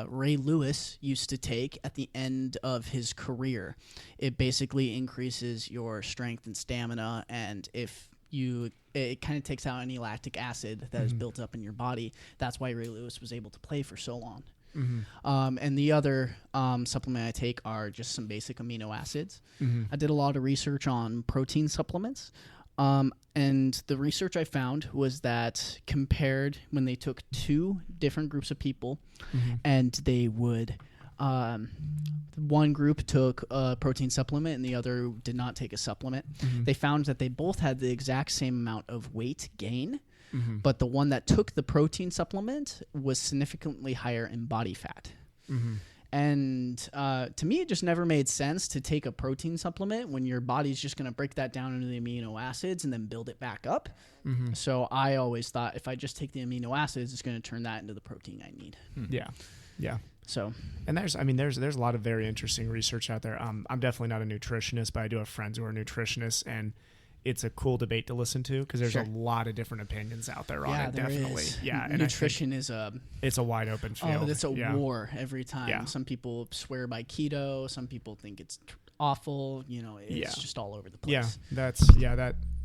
Ray Lewis used to take at the end of his career. It basically increases your strength and stamina, and it kind of takes out any lactic acid that is built up in your body. That's why Ray Lewis was able to play for so long. And the other supplement I take are just some basic amino acids. I did a lot of research on protein supplements. And the research I found was that compared when they took two different groups of people and they would, one group took a protein supplement and the other did not take a supplement, they found that they both had the exact same amount of weight gain, but the one that took the protein supplement was significantly higher in body fat. And to me, it just never made sense to take a protein supplement when your body's just going to break that down into the amino acids and then build it back up. So I always thought if I just take the amino acids, it's going to turn that into the protein I need. Yeah. So, and there's a lot of very interesting research out there. I'm definitely not a nutritionist, but I do have friends who are nutritionists, and it's a cool debate to listen to because there's a lot of different opinions out there on it. Definitely. Is. Yeah. And nutrition it's a wide open field. It's a war every time. Yeah. Some people swear by keto. Some people think it's awful. You know, it's just all over the place.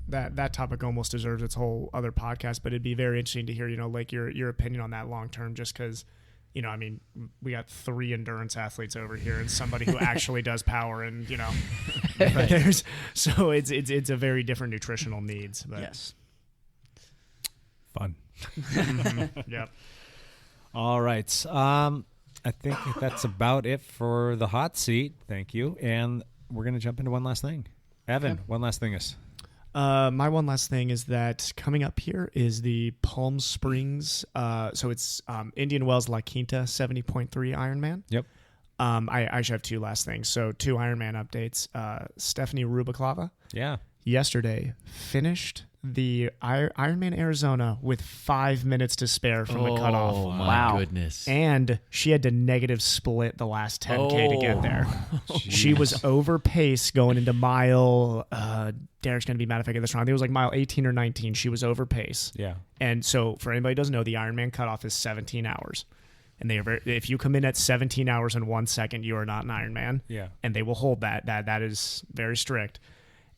That topic almost deserves its whole other podcast, but it'd be very interesting to hear, you know, like your opinion on that long term, just because, you know, I mean, we got 3 endurance athletes over here and somebody who actually does power, and, you know, so it's a very different nutritional needs. But. Yes. Fun. Yep. All right. I think that's about it for the hot seat. Thank you. And we're going to jump into one last thing. Evan, one last thing is. My one last thing is that coming up here is the Palm Springs. So it's Indian Wells La Quinta 70.3 Ironman. Yep. I actually have 2 last things. So 2 Ironman updates. Stephanie Rubaclava. Yeah. yesterday finished the Ironman Arizona with 5 minutes to spare from the cutoff. Oh, my goodness. And she had to negative split the last 10K to get there. She was over pace going into mile, Derek's going to be mad if I get this wrong. I think it was like mile 18 or 19. She was over pace. Yeah. And so for anybody who doesn't know, the Ironman cutoff is 17 hours. And if you come in at 17 hours and 1 second, you are not an Ironman. Yeah. And they will hold that. That is very strict.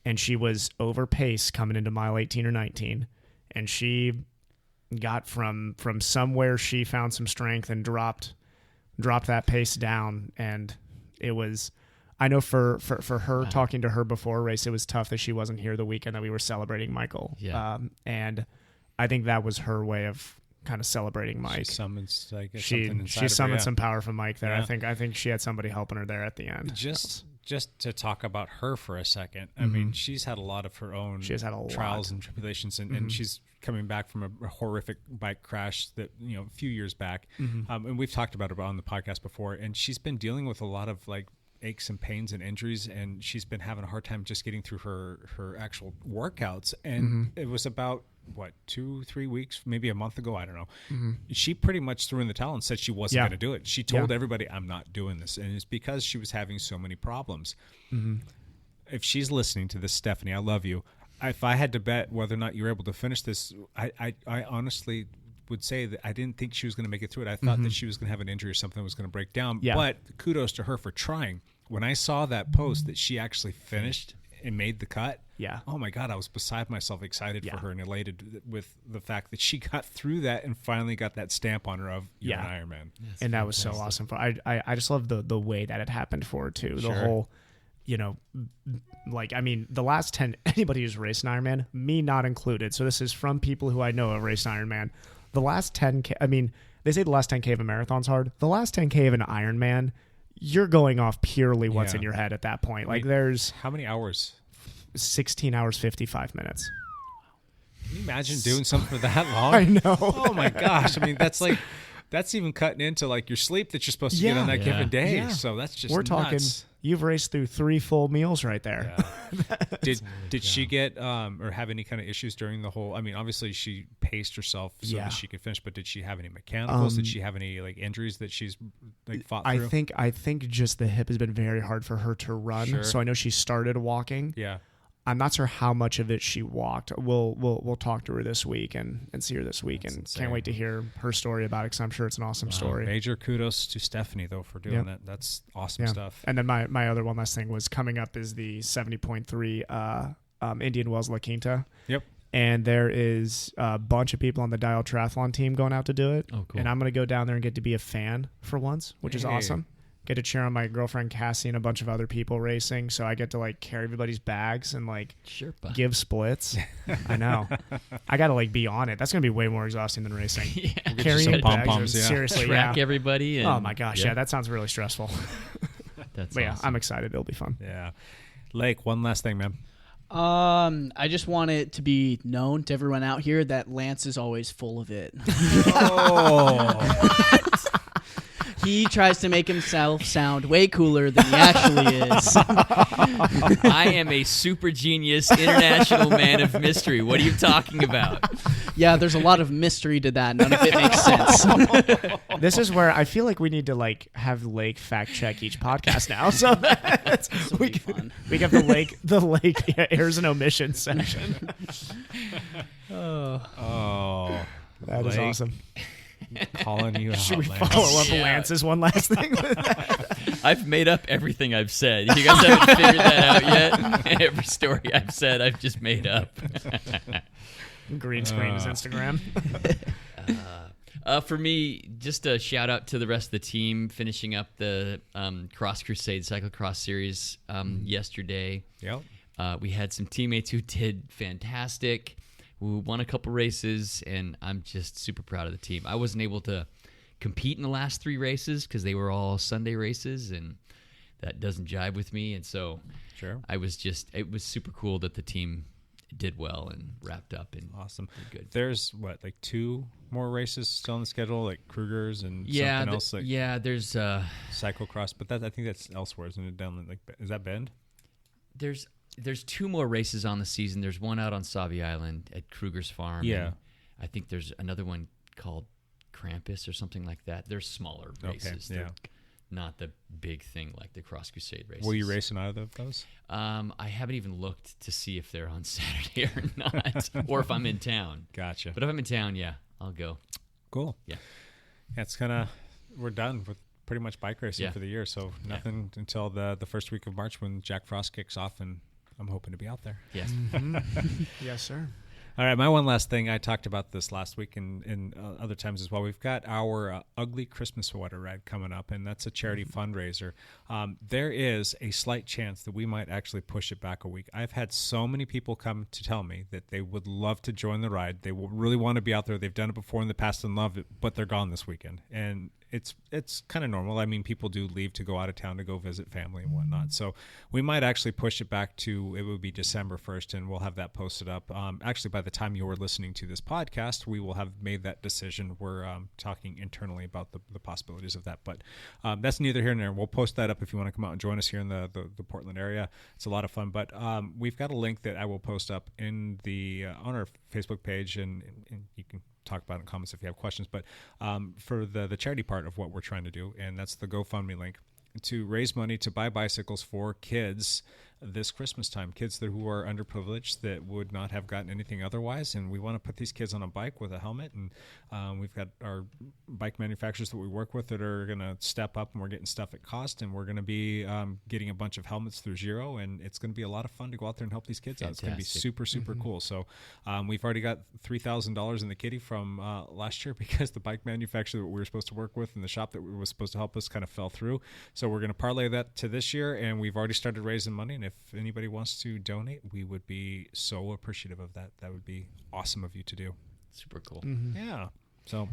And she was over pace coming into mile 18 or 19. And she got from somewhere she found some strength and dropped that pace down. And it was, I know for her, talking to her before a race, it was tough that she wasn't here the weekend that we were celebrating Michael. Yeah. And I think that was her way of kind of celebrating Mike. She summons something She inside of summoned her, some power from Mike there. Yeah. I think she had somebody helping her there at the end. Just to talk about her for a second, I mean, she's had a lot of her own trials and tribulations, and she's coming back from a horrific bike crash that, a few years back. And we've talked about it on the podcast before, and she's been dealing with a lot of like aches and pains and injuries, and she's been having a hard time just getting through her actual workouts. And it was about 2-3 weeks, maybe a month ago, I don't know. She pretty much threw in the towel and said she wasn't going to do it. She told everybody, I'm not doing this. And it's because she was having so many problems. If she's listening to this, Stephanie, I love you. If I had to bet whether or not you were able to finish this, I honestly would say that I didn't think she was going to make it through it. I thought that she was going to have an injury or something that was going to break down. But kudos to her for trying. When I saw that post that she actually finished and made the cut, oh my God, I was beside myself, excited for her and elated with the fact that she got through that and finally got that stamp on her of you're an Ironman. And that was so awesome. I just love the way that it happened for her too. The whole, the last 10, anybody who's raced an Ironman, me not included. So this is from people who I know have raced Ironman. The last 10K, they say the last 10K of a marathon's hard. The last 10K of an Ironman, you're going off purely what's in your head at that point. Like there's how many hours? 16 hours, 55 minutes. Can you imagine doing something for that long? I know. Oh my gosh. That's even cutting into like your sleep that you're supposed to get on that given day. Yeah. So that's just We're talking, you've raced through 3 full meals right there. Yeah. Did she get or have any kind of issues during the whole, obviously she paced herself so that she could finish, but did she have any mechanicals? Did she have any like injuries that she's like fought through? I think just the hip has been very hard for her to run. Sure. So I know she started walking. Yeah. I'm not sure how much of it she walked. We'll talk to her this week and see her this week. And can't wait to hear her story about it because I'm sure it's an awesome story. Major kudos to Stephanie, though, for doing that. That's awesome stuff. And then my other one last thing was coming up is the 70.3 Indian Wells La Quinta. Yep. And there is a bunch of people on the Dial Triathlon team going out to do it. Oh, cool. And I'm going to go down there and get to be a fan for once, which is awesome. Get to cheer on my girlfriend Cassie and a bunch of other people racing, so I get to like carry everybody's bags and like give splits. I know. I got to be on it. That's gonna be way more exhausting than racing. Carrying bags, seriously. Track everybody. And, oh my gosh, that sounds really stressful. That's but awesome. I'm excited. It'll be fun. Yeah. Lake, one last thing, man. I just want it to be known to everyone out here that Lance is always full of it. Oh. He tries to make himself sound way cooler than he actually is. I am a super genius international man of mystery. What are you talking about? Yeah, there's a lot of mystery to that. None of it makes sense. This is where I feel like we need to have Lake fact check each podcast now. So we have the Lake errors and omissions section. Oh, that is awesome. Calling you out. Should we follow up Lance's one last thing? I've made up everything I've said. You guys haven't figured that out yet? Every story I've said, I've just made up. Green screen is Instagram. For me, just a shout out to the rest of the team finishing up the Cross Crusade Cyclocross Series yesterday. Yep. We had some teammates who did fantastic. We won a couple races, and I'm just super proud of the team. I wasn't able to compete in the last 3 races because they were all Sunday races, and that doesn't jive with me. And so it was super cool that the team did well and wrapped up. And awesome. Good. There's 2 more races still on the schedule, like Kruger's and something else. There's cyclocross, but I think that's elsewhere, isn't it? Down is that Bend? There's there's 2 more races on the season. There's one out on Sauvie Island at Kruger's Farm. Yeah. And I think there's another one called Krampus or something like that. They're smaller races. Okay, They're not the big thing like the Cross Crusade races. Will you race in either of those? I haven't even looked to see if they're on Saturday or not, or if I'm in town. Gotcha. But if I'm in town, yeah, I'll go. Cool. Yeah. That's we're done with pretty much bike racing for the year. So nothing until the first week of March when Jack Frost kicks off, and I'm hoping to be out there. Yes. Yes, sir. All right, my one last thing. I talked about this last week and other times as well. We've got our Ugly Christmas Sweater Ride coming up, and that's a charity fundraiser. There is a slight chance that we might actually push it back a week. I've had so many people come to tell me that they would love to join the ride. They will really want to be out there. They've done it before in the past and loved it, but they're gone this weekend. And it's kind of normal. I mean, people do leave to go out of town to go visit family and whatnot. So we might actually push it back to, it would be December 1st, and we'll have that posted up. Actually, by the time you're listening to this podcast, we will have made that decision. We're talking internally about the possibilities of that. But that's neither here nor there. We'll post that up if you want to come out and join us here in the Portland area. It's a lot of fun. But we've got a link that I will post up in on our Facebook page, and you can talk about it in comments if you have questions, but for the charity part of what we're trying to do, and that's the GoFundMe link, to raise money to buy bicycles for kids this Christmas time, kids who are underprivileged that would not have gotten anything otherwise. And we want to put these kids on a bike with a helmet, and we've got our bike manufacturers that we work with that are going to step up, and we're getting stuff at cost, and we're going to be getting a bunch of helmets through Giro, and it's going to be a lot of fun to go out there and help these kids out. It's going to be super cool. So we've already got $3,000 in the kitty from last year because the bike manufacturer that we were supposed to work with and the shop that was supposed to help us kind of fell through. So we're going to parlay that to this year, and we've already started raising money, and if anybody wants to donate, we would be so appreciative of that. That would be awesome of you to do. Super cool. Yeah. So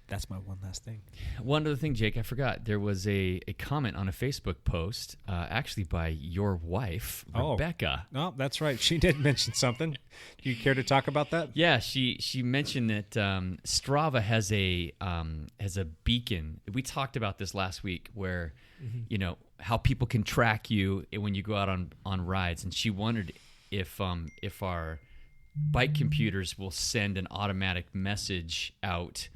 that's my one last thing. One other thing, Jake, I forgot. There was a comment on a Facebook post, actually by your wife, Rebecca. Oh, that's right. She did mention something. Do you care to talk about that? Yeah, she mentioned that Strava has a beacon. We talked about this last week, where you know how people can track you when you go out on rides, and she wondered if our bike computers will send an automatic message out,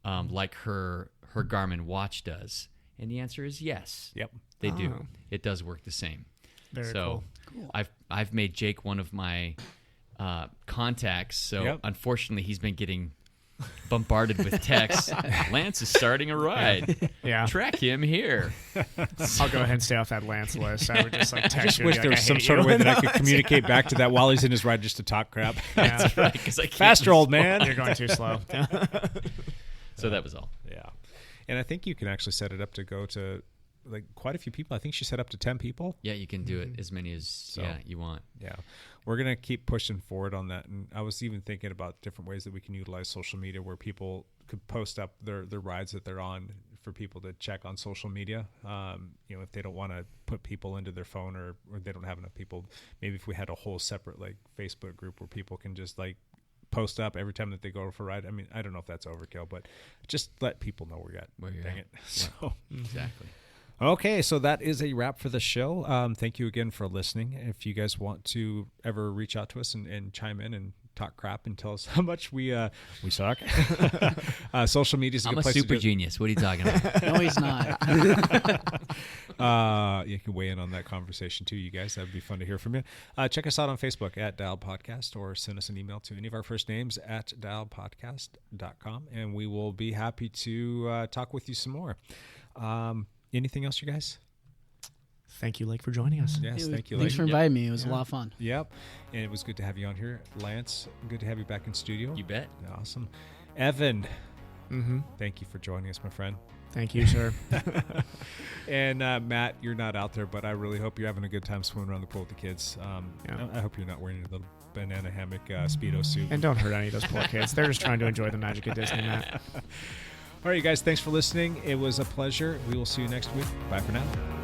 like her Garmin watch does. And the answer is yes. Yep, they do. It does work the same. Very cool. I've made Jake one of my contacts. So unfortunately, he's been getting bombarded with texts. Lance is starting a ride. Yeah. Track him here. I'll go ahead and stay off that Lance list. I would just I just wish there was some sort of way that I could communicate back to that while he's in his ride just to talk crap. That's right. 'Cause I can't faster, old man. You're going too slow. So that was all. Yeah. And I think you can actually set it up to go to like quite a few people. I think she set up to 10 people. Yeah, you can do it as many as you want. Yeah. We're going to keep pushing forward on that. And I was even thinking about different ways that we can utilize social media where people could post up their rides that they're on for people to check on social media. You know, if they don't want to put people into their phone or they don't have enough people, maybe if we had a whole separate like Facebook group where people can just like post up every time that they go for a ride. I mean, I don't know if that's overkill, but just let people know where you're at. Dang it. So Exactly. Okay, so that is a wrap for the show. Thank you again for listening. If you guys want to ever reach out to us and chime in and talk crap and tell us how much we suck, social media is a I'm good a place super to do it. genius. What are you talking about? No, he's not. You can weigh in on that conversation too, you guys. That would be fun to hear from you. Check us out on Facebook at Dial Podcast, or send us an email to any of our first names at dialpodcast.com, and we will be happy to talk with you some more. Anything else, you guys? Thank you, Lake, for joining us. Yes, thank you, Thanks Lake. for inviting me. It was a lot of fun. Yep. And it was good to have you on here. Lance, good to have you back in studio. You bet. Awesome. Evan, thank you for joining us, my friend. Thank you, sir. And Matt, you're not out there, but I really hope you're having a good time swimming around the pool with the kids. I hope you're not wearing your little banana hammock Speedo suit. And don't hurt any of those poor kids. They're just trying to enjoy the magic of Disney, Matt. All right, you guys, thanks for listening. It was a pleasure. We will see you next week. Bye for now.